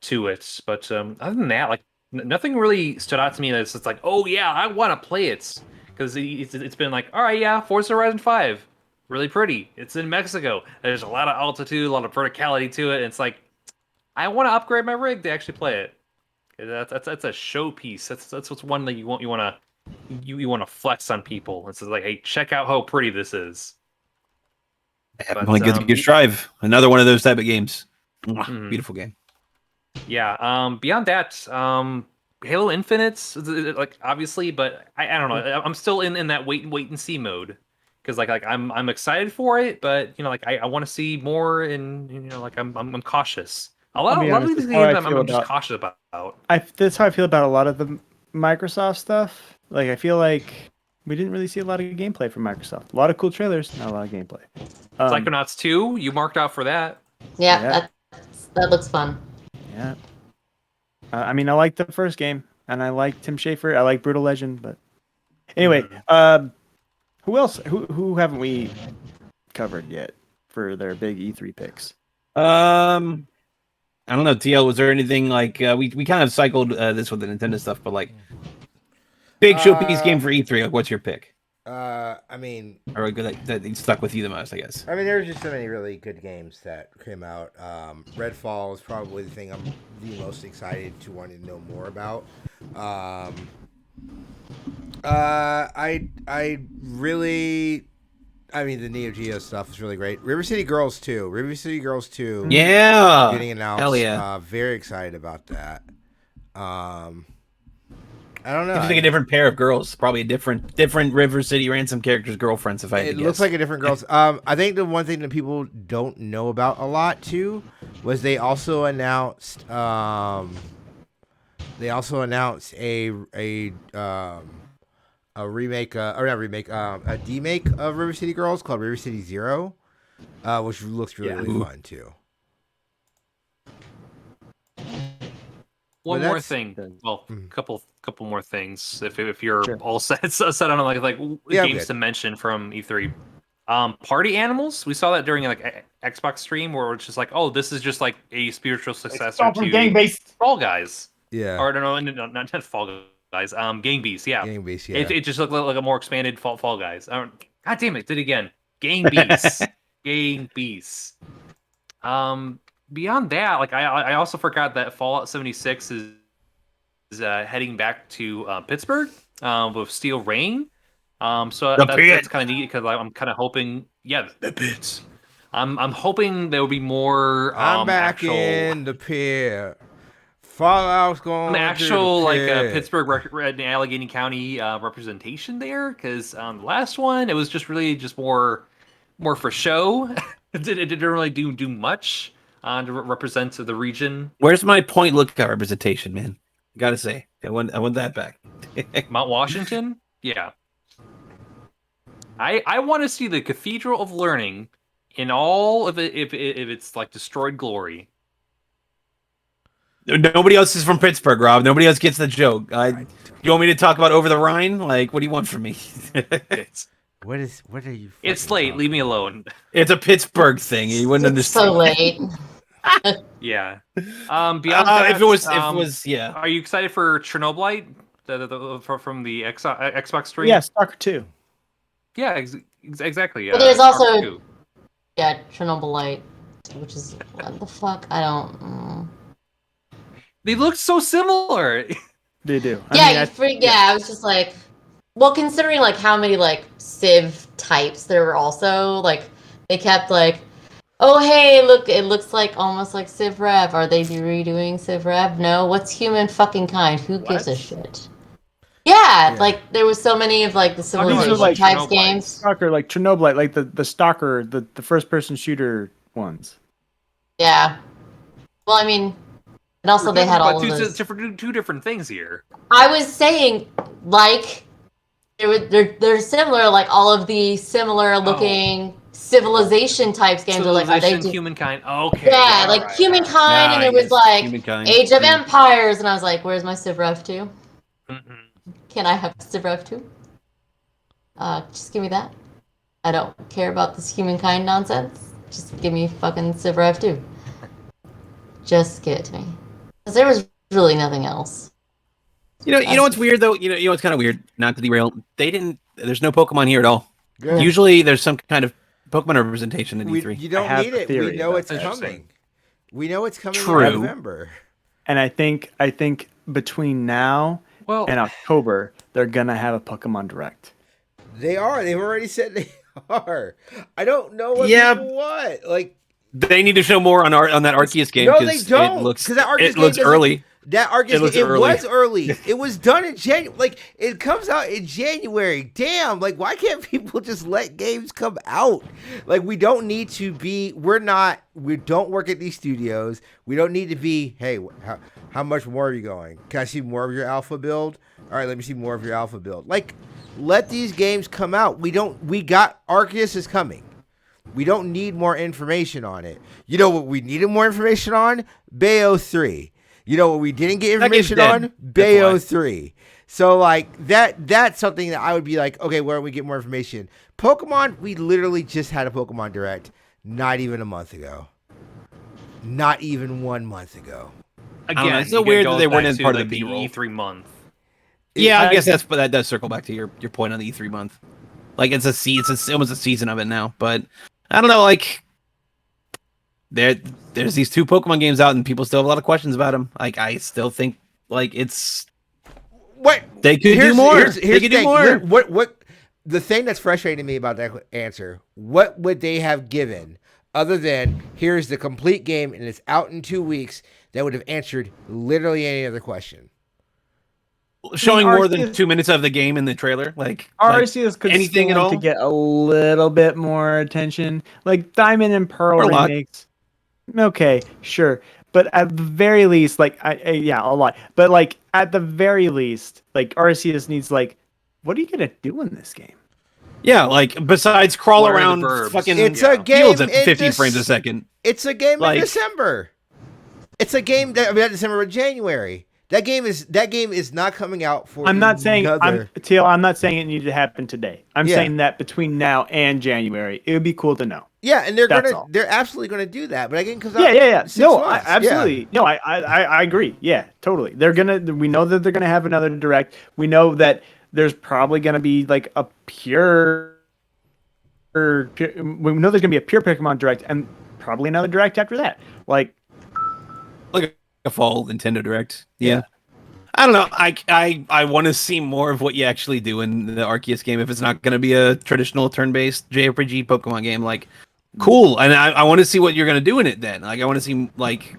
to it, but other than that, like nothing really stood out to me that's just like, oh yeah, I want to play it, because it's been like, all right, yeah, Forza Horizon 5, really pretty. It's in Mexico. There's a lot of altitude, a lot of verticality to it. And it's like, I want to upgrade my rig to actually play it. That's a showpiece. That's what's one that you want to flex on people. It's like, hey, check out how pretty this is. Definitely good to Gear Strive. Another one of those type of games. Beautiful game. Yeah. Beyond that, Halo Infinite's like obviously, but I don't know. I'm still in that wait and see mode. Because like I'm excited for it, but like I want to see more, and like I'm cautious. A lot of these games I'm just cautious about. That's how I feel about a lot of the Microsoft stuff. Like I feel like we didn't really see a lot of gameplay from Microsoft. A lot of cool trailers, not a lot of gameplay. Psychonauts 2, you marked out for that. Yeah. That looks fun. Yeah. I mean, I like the first game, and I like Tim Schafer. I like Brutal Legend, but anyway, who else? Who haven't we covered yet for their big E3 picks? I don't know, TL. Was there anything like we kind of cycled this with the Nintendo stuff, but like big showpiece game for E3? Like, what's your pick? I mean, or that stuck with you the most, I guess. I mean, there's just so many really good games that came out. Redfall is probably the thing I'm the most excited to want to know more about. I really, I mean, the Neo Geo stuff is really great. River City Girls 2. Yeah. Getting announced. Hell yeah. Very excited about that. I don't know. It's like a different pair of girls. Probably a different River City Ransom characters' girlfriends, if I had to guess. It looks like a different girls. I think the one thing that people don't know about a lot too was they also announced a remake, or not remake, a demake of River City Girls called River City Zero, which looks really fun too. One more thing. Well, couple more things. If you're all set on like games to mention from E3. Party Animals. We saw that during like Xbox stream where it's just like, oh, this is just like a spiritual successor to Gang Beasts. Fall Guys. Yeah. Or no, not Fall Guys. Gang Beasts. Yeah. Gang Beasts. Yeah. It just looked like a more expanded Fall Guys. God damn it! Did it again. Gang Beasts. Gang Beasts. Beyond that, like I also forgot that Fallout 76 is heading back to Pittsburgh with Steel Rain. So that's kind of neat because I'm kind of hoping, the pits. I'm hoping there will be more. I'm back in the pit. Fallout's going. An actual like Pittsburgh and Allegheny County representation there, because the last one it was just really more for show. It didn't really do much to represent the region. Where's my point lookout representation, man? Gotta say, I want that back. Mount Washington? Yeah. I want to see the Cathedral of Learning in all of it, if it's like destroyed glory. Nobody else is from Pittsburgh, Rob. Nobody else gets the joke. You want me to talk about Over the Rhine? Like, what do you want from me? What are you? It's late. Leave me alone. It's a Pittsburgh thing. You wouldn't It's understand. so late. Yeah. Beyond that, if it was, yeah. Are you excited for Chernobylite? From the Xbox stream? Yeah, Stalker 2. Yeah, exactly. But there's Stalker also 2. Chernobylite, which is what the fuck? I don't. They look so similar. They do. I was just like, well, considering like how many like Civ types there were also, like they kept like, oh hey, look, it looks like almost like Civ Rev. Are they redoing Civ Rev? No, what's human fucking kind? Who gives a shit? Yeah, like there was so many of like the civilization like types games. Stalker, like Chernobylite, like the Stalker, the first person shooter ones. Yeah. Well, I mean, and also they had all of those. Two different things here. I was saying, like, they're similar, like all of the similar looking civilization types games are like, are they humankind? Okay. Yeah, like humankind, and it was like Humankind. Age of Empires, and I was like, where's my Civ Rev 2? Mm-hmm. Can I have Civ Rev 2? Just give me that. I don't care about this humankind nonsense. Just give me fucking Civ Rev 2. Just give it to me. Because there was really nothing else. You know what's weird though. You know what's kind of weird. Not to derail. There's no Pokemon here at all. Good. Usually there's some kind of Pokemon representation in E3. You don't need it. We know it's coming. We know it's coming in November. And I think between now and October, they're gonna have a Pokemon Direct. They are. They've already said they are. I don't know what people want. Like they need to show more on that Arceus game. No, they don't. It looks early. That Arceus game, it was early. It was done in January. Like it comes out in January. Damn. Like why can't people just let games come out? Like we don't need to be. We don't work at these studios. We don't need to be. Hey, how much more are you going? Can I see more of your alpha build? All right, let me see more of your alpha build. Like let these games come out. We got Arceus is coming. We don't need more information on it. You know what we needed more information on? Bayo 3. You know what we didn't get information on? Bayo 3. So like that's something that I would be like, okay, where do we get more information? Pokemon, we literally just had a Pokemon Direct not even a month ago. Not even 1 month ago. Again, it's so weird that they weren't in part of the E3 month. Yeah, I guess that does circle back to your point on the E3 month. Like it's almost a season of it now, but I don't know, like there's these 2 Pokemon games out and people still have a lot of questions about them. Like I still think like it's what they could do more. They could do more. What the thing that's frustrating me about that answer, what would they have given other than here's the complete game and it's out in 2 weeks that would have answered literally any other question? Showing more than 2 minutes of the game in the trailer, like Arceus could anything at all to get a little bit more attention. Like Diamond and Pearl remakes. Okay, sure, but at the very least, like a lot. But like at the very least, like Arceus needs like, what are you gonna do in this game? Yeah, like besides crawl around fucking it's a game fields at 15 frames a second. It's a game in December. It's a game that not December or January. That game is not coming out for. I'm not saying I'm not saying it needed to happen today. I'm saying that between now and January, it would be cool to know. Yeah, and they're absolutely gonna do that. But again, because absolutely. No, I agree. Yeah, totally. We know that they're gonna have another Direct. We know that there's probably gonna be like a pure. We know there's gonna be a pure Pokemon Direct and probably another Direct after that. Like a fall Nintendo Direct. Yeah. I don't know. I want to see more of what you actually do in the Arceus game if it's not going to be a traditional turn-based JRPG Pokemon game. Like, cool. And I want to see what you're going to do in it then. Like, I want to see, like,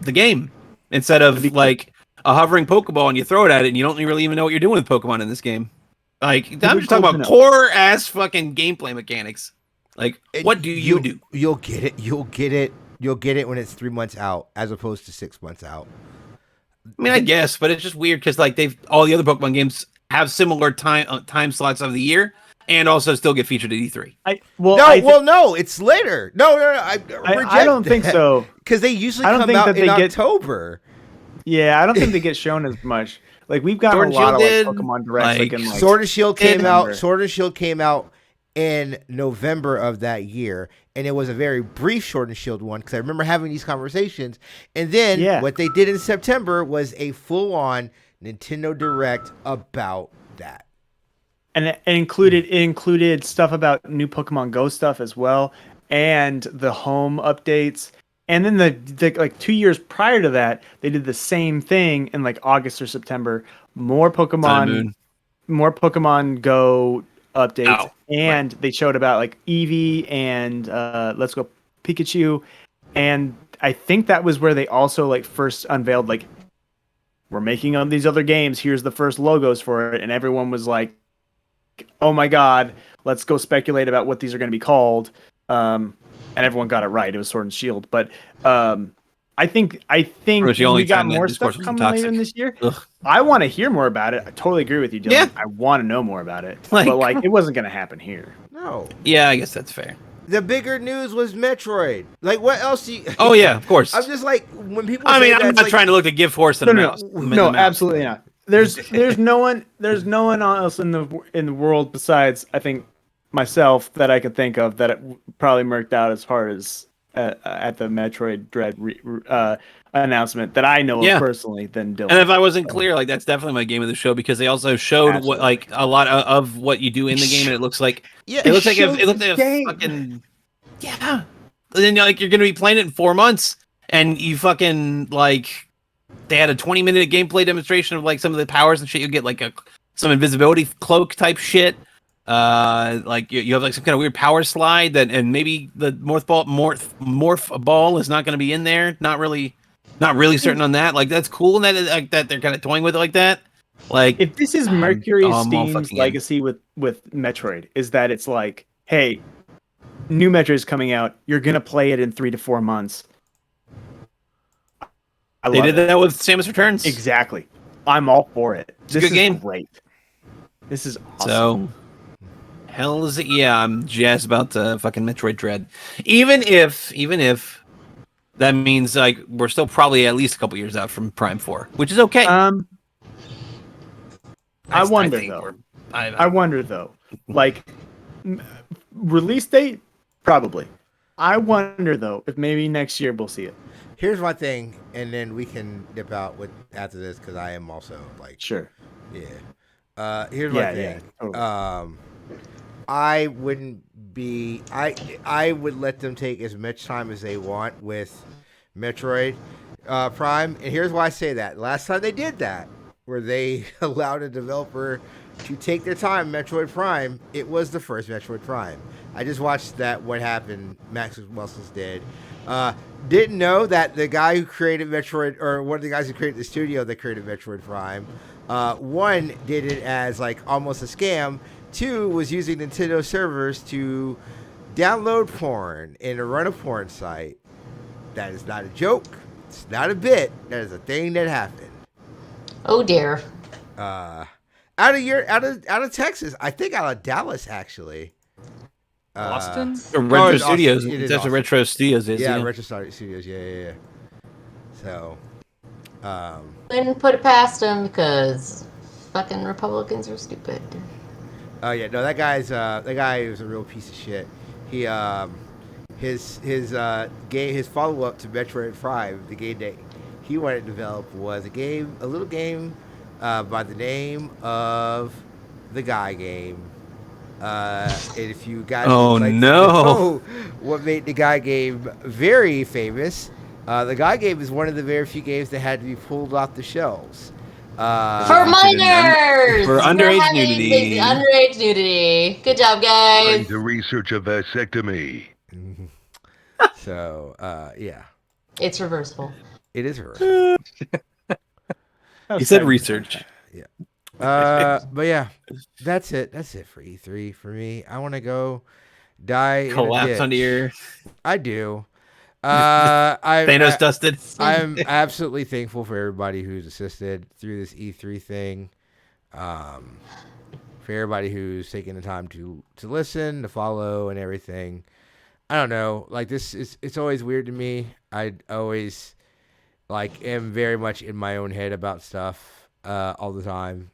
the game instead of, like, a hovering Pokeball and you throw it at it and you don't really even know what you're doing with Pokemon in this game. Like, I'm just talking about core-ass fucking gameplay mechanics. Like, what do you do? You'll get it. You'll get it when it's 3 months out, as opposed to 6 months out. I mean, I guess, but it's just weird because like all the other Pokemon games have similar time slots of the year, and also still get featured at E3. No, it's later. No, I don't think so. Because they usually come out in October. Yeah, I don't think they get shown as much. Like we've got a lot of Pokemon Directs, like in Sword and Shield came out. Sword and Shield came out in November of that year, and it was a very brief Sword and Shield one because I remember having these conversations. And then what they did in September was a full-on Nintendo Direct about that. And it included stuff about new Pokemon Go stuff as well, and the home updates. And then the like 2 years prior to that, they did the same thing in like August or September. More Pokemon Go updates, and they showed about like Eevee and Let's Go Pikachu. And I think that was where they also like first unveiled like, we're making on these other games. Here's the first logos for it, and everyone was like, "Oh my god, let's go speculate about what these are going to be called." And everyone got it right. It was Sword and Shield, but I think we got more stuff coming later in this year. Ugh. I want to hear more about it. I totally agree with you, Dylan. Yeah. I want to know more about it, but it wasn't going to happen here. No. Yeah, I guess that's fair. The bigger news was Metroid. Like, what else? Oh yeah, of course. I'm just like when people. I mean, I'm not trying to look at gift horse and a mouse. No, absolutely not. There's no one else in the world besides I think myself that I could think of that it probably murked out as far as at the Metroid Dread announcement that I know of personally than Dylan. And if I wasn't clear, like that's definitely my game of the show because they also showed what like a lot of what you do in the game, and it looks like it looks like a fucking And then like you're gonna be playing it in 4 months, and you fucking like they had a 20-minute gameplay demonstration of like some of the powers and shit. You get like some invisibility cloak type shit. Like you have like some kind of weird power slide and maybe the morph ball is not going to be in there. Not really certain on that. Like that's cool and that they're kind of toying with it like that. Like if this is Mercury Steam's legacy with Metroid, is that it's like, hey, new Metroid is coming out. You're gonna play it in 3 to 4 months. They did that with Samus Returns. Exactly. I'm all for it. This is a good game. Great. This is awesome. So. Hell is it? Yeah, I'm jazzed about the fucking Metroid Dread. Even if that means like we're still probably at least a couple years out from Prime 4, which is okay. I wonder though. Like release date, probably. I wonder though if maybe next year we'll see it. Here's my thing, and then we can dip out with after this because I am also like sure. Yeah. Here's my thing. Yeah, totally. I would let them take as much time as they want with Metroid Prime. And here's why I say that. Last time they did that, where they allowed a developer to take their time, Metroid Prime, it was the first Metroid Prime. I just watched that, what happened, Max Muscles did. Didn't know that the guy who created Metroid, or one of the guys who created the studio that created Metroid Prime, one, did it as like almost a scam. 2 was using Nintendo servers to download porn and to run a porn site. That is not a joke. It's not a bit. That is a thing that happened. Oh dear. Out of Texas. I think out of Dallas actually. Austin? Retro Studios. That's what Retro Studios is. Yeah, Retro Studios. Yeah. So. Didn't put it past them because fucking Republicans are stupid. Oh yeah, no, that guy was a real piece of shit. He his follow up to Metroid Prime, the game that he wanted to develop was a little game by the name of the Guy Game. And if you guys know what made the Guy Game very famous, the Guy Game is one of the very few games that had to be pulled off the shelves. For minors! For underage nudity. Underage nudity. Good job, guys. The research of vasectomy. So, yeah. It's reversible. It is reversible. He said research. Yeah. But yeah, that's it. That's it for E3 for me. I want to go die. Collapse under your. I do. Thanos dusted. I'm absolutely thankful for everybody who's assisted through this E3 thing. for everybody who's taking the time to listen, to follow, and everything. I don't know. Like it's always weird to me. I always am very much in my own head about stuff all the time,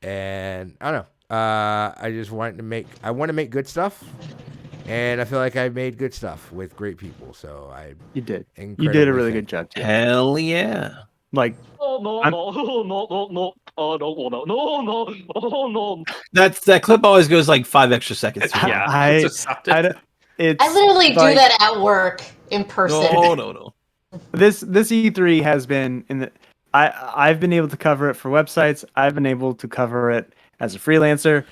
and I don't know. I just want to make good stuff, and I feel like I made good stuff with great people. So you did a really good job too. Hell yeah! Like that clip always goes like 5 extra seconds. Yeah, I literally do that at work in person. No. This E3 has been I've been able to cover it for websites. I've been able to cover it as a freelancer.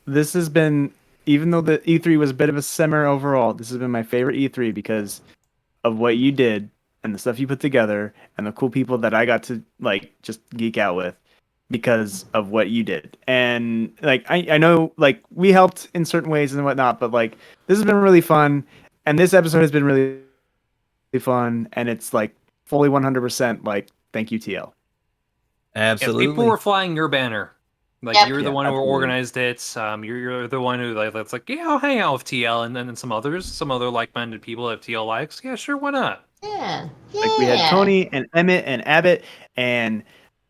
This has been, even though the E3 was a bit of a simmer overall, this has been my favorite E3 because of what you did and the stuff you put together and the cool people that I got to just geek out with because of what you did. And I know we helped in certain ways and whatnot, but this has been really fun. And this episode has been really fun. And it's fully 100% thank you, TL. Absolutely. If people were flying your banner. You're the one who organized it. You're the one who that's I'll hang out with TL, and then some other like-minded people that TL likes. Yeah, sure, why not? Yeah. We had Tony and Emmett and Abbott and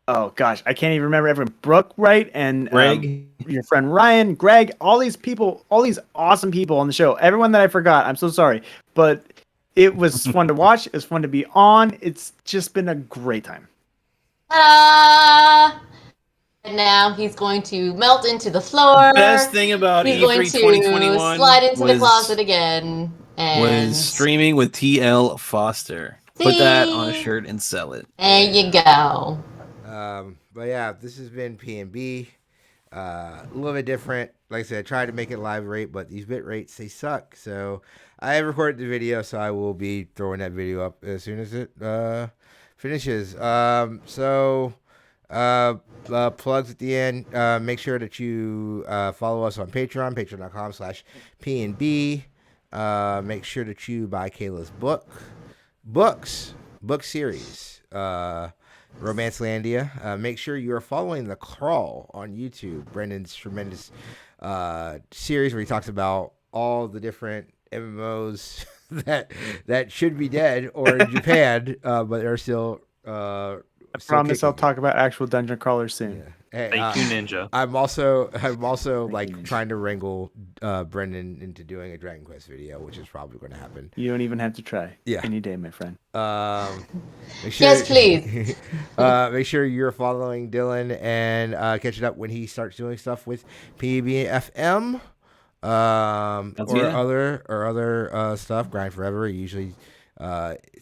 oh gosh, I can't even remember everyone. Brooke, right? And Greg, your friend Ryan, Greg, all these people, all these awesome people on the show. Everyone that I forgot, I'm so sorry, but it was fun to watch. It was fun to be on. It's just been a great time. And now he's going to melt into the floor. Best thing about he's E3 2021 slide into the closet again. And was streaming with TL Foster. Put that on a shirt and sell it. There you go. But yeah, this has been PNB. A little bit different. Like I said, I tried to make it live rate, but these bit rates, they suck. So I recorded the video, so I will be throwing that video up as soon as it finishes. Plugs at the end. Make sure that you follow us on Patreon, patreon.com/PNB. Make sure that you buy Kayla's book series, Romancelandia. Make sure you are following The Crawl on YouTube, Brendan's tremendous series where he talks about all the different MMOs that should be dead or in Japan, but are still. I promise I'll talk about actual dungeon crawlers soon. Yeah. Hey, Thank you, Ninja. I'm also trying to wrangle Brendan into doing a Dragon Quest video, which is probably going to happen. You don't even have to try. Yeah. Any day, my friend. Yes, please. Make sure you're following Dylan and catching up when he starts doing stuff with PNB FM or other stuff. Grind Forever. He usually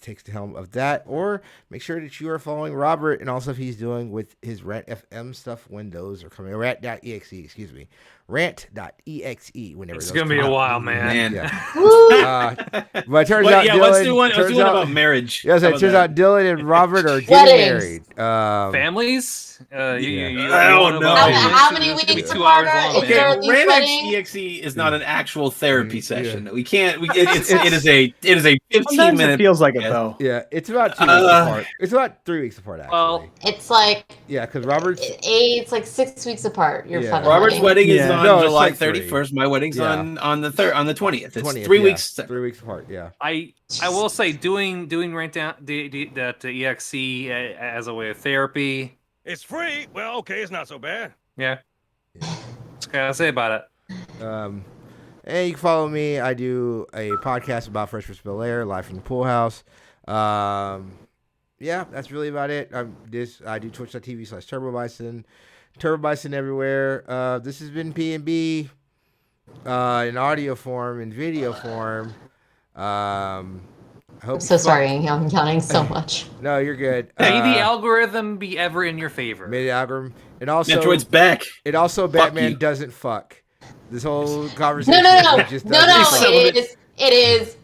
takes the helm of that, or make sure that you are following Robert and all stuff he's doing with his Rant FM stuff when those are coming. Rant.exe, excuse me. Rant.exe whenever it's those gonna be a while, man. Yeah. But it turns out Dylan, let's do one about marriage. Yes, it turns out Dylan and Robert are getting married. Families? How many it's gonna be weeks 2 hours apart long, is man. there Okay, these Rant weddings? EXE is not an actual therapy session. Yeah. We can't. It is a 15 Sometimes minute. it feels like it though. Yeah, it's about 2 weeks apart. It's about 3 weeks apart, actually. Well, It's like yeah, because Robert's it's like 6 weeks apart. Your fucking Robert's wedding is on No, it's July like 31st. My wedding's on the 20th. It's 20th, 3 yeah. weeks. 3 weeks apart. Yeah. I will say doing Rant down that EXE as a way of therapy. It's free. Well, okay, it's not so bad. Yeah. What's gotta say about it? And you can follow me. I do a podcast about Fresh Prince of Bel-Air, live from the pool house. Yeah, that's really about it. I do twitch.tv/Turbo Bison. Turbo Bison everywhere. This has been PNB in audio form and video form. I hope I'm so sorry, I'm yawning so much. No, you're good. May the algorithm be ever in your favor. May the algorithm. And also, Metroid's back. And also, Batman you. doesn't fuck. This whole conversation. No. Just No. It is.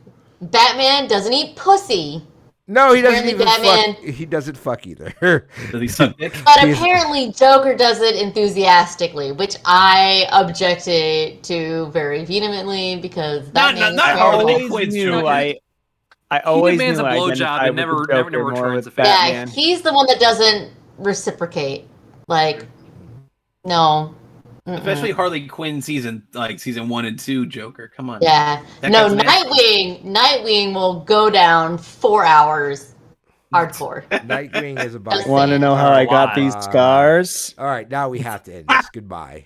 Batman doesn't eat pussy. No, he doesn't Apparently even Batman- fuck. He doesn't fuck either. Does he suck dick? But apparently Joker does it enthusiastically, which I objected to very vehemently because Batman. not I hardly. always Quits knew Joker. I always demands knew a I blowjob identified and with never the Joker more returns with a favor. Batman. Yeah, he's the one that doesn't reciprocate. Like, no. Especially Harley Quinn season 1 and 2 Joker. Come on. Yeah. That No, guy's nasty. Nightwing will go down 4 hours hardcore. Nightwing is a body. Just Want to saying. know how I got these Alright. scars? All right, now we have to end this. Goodbye.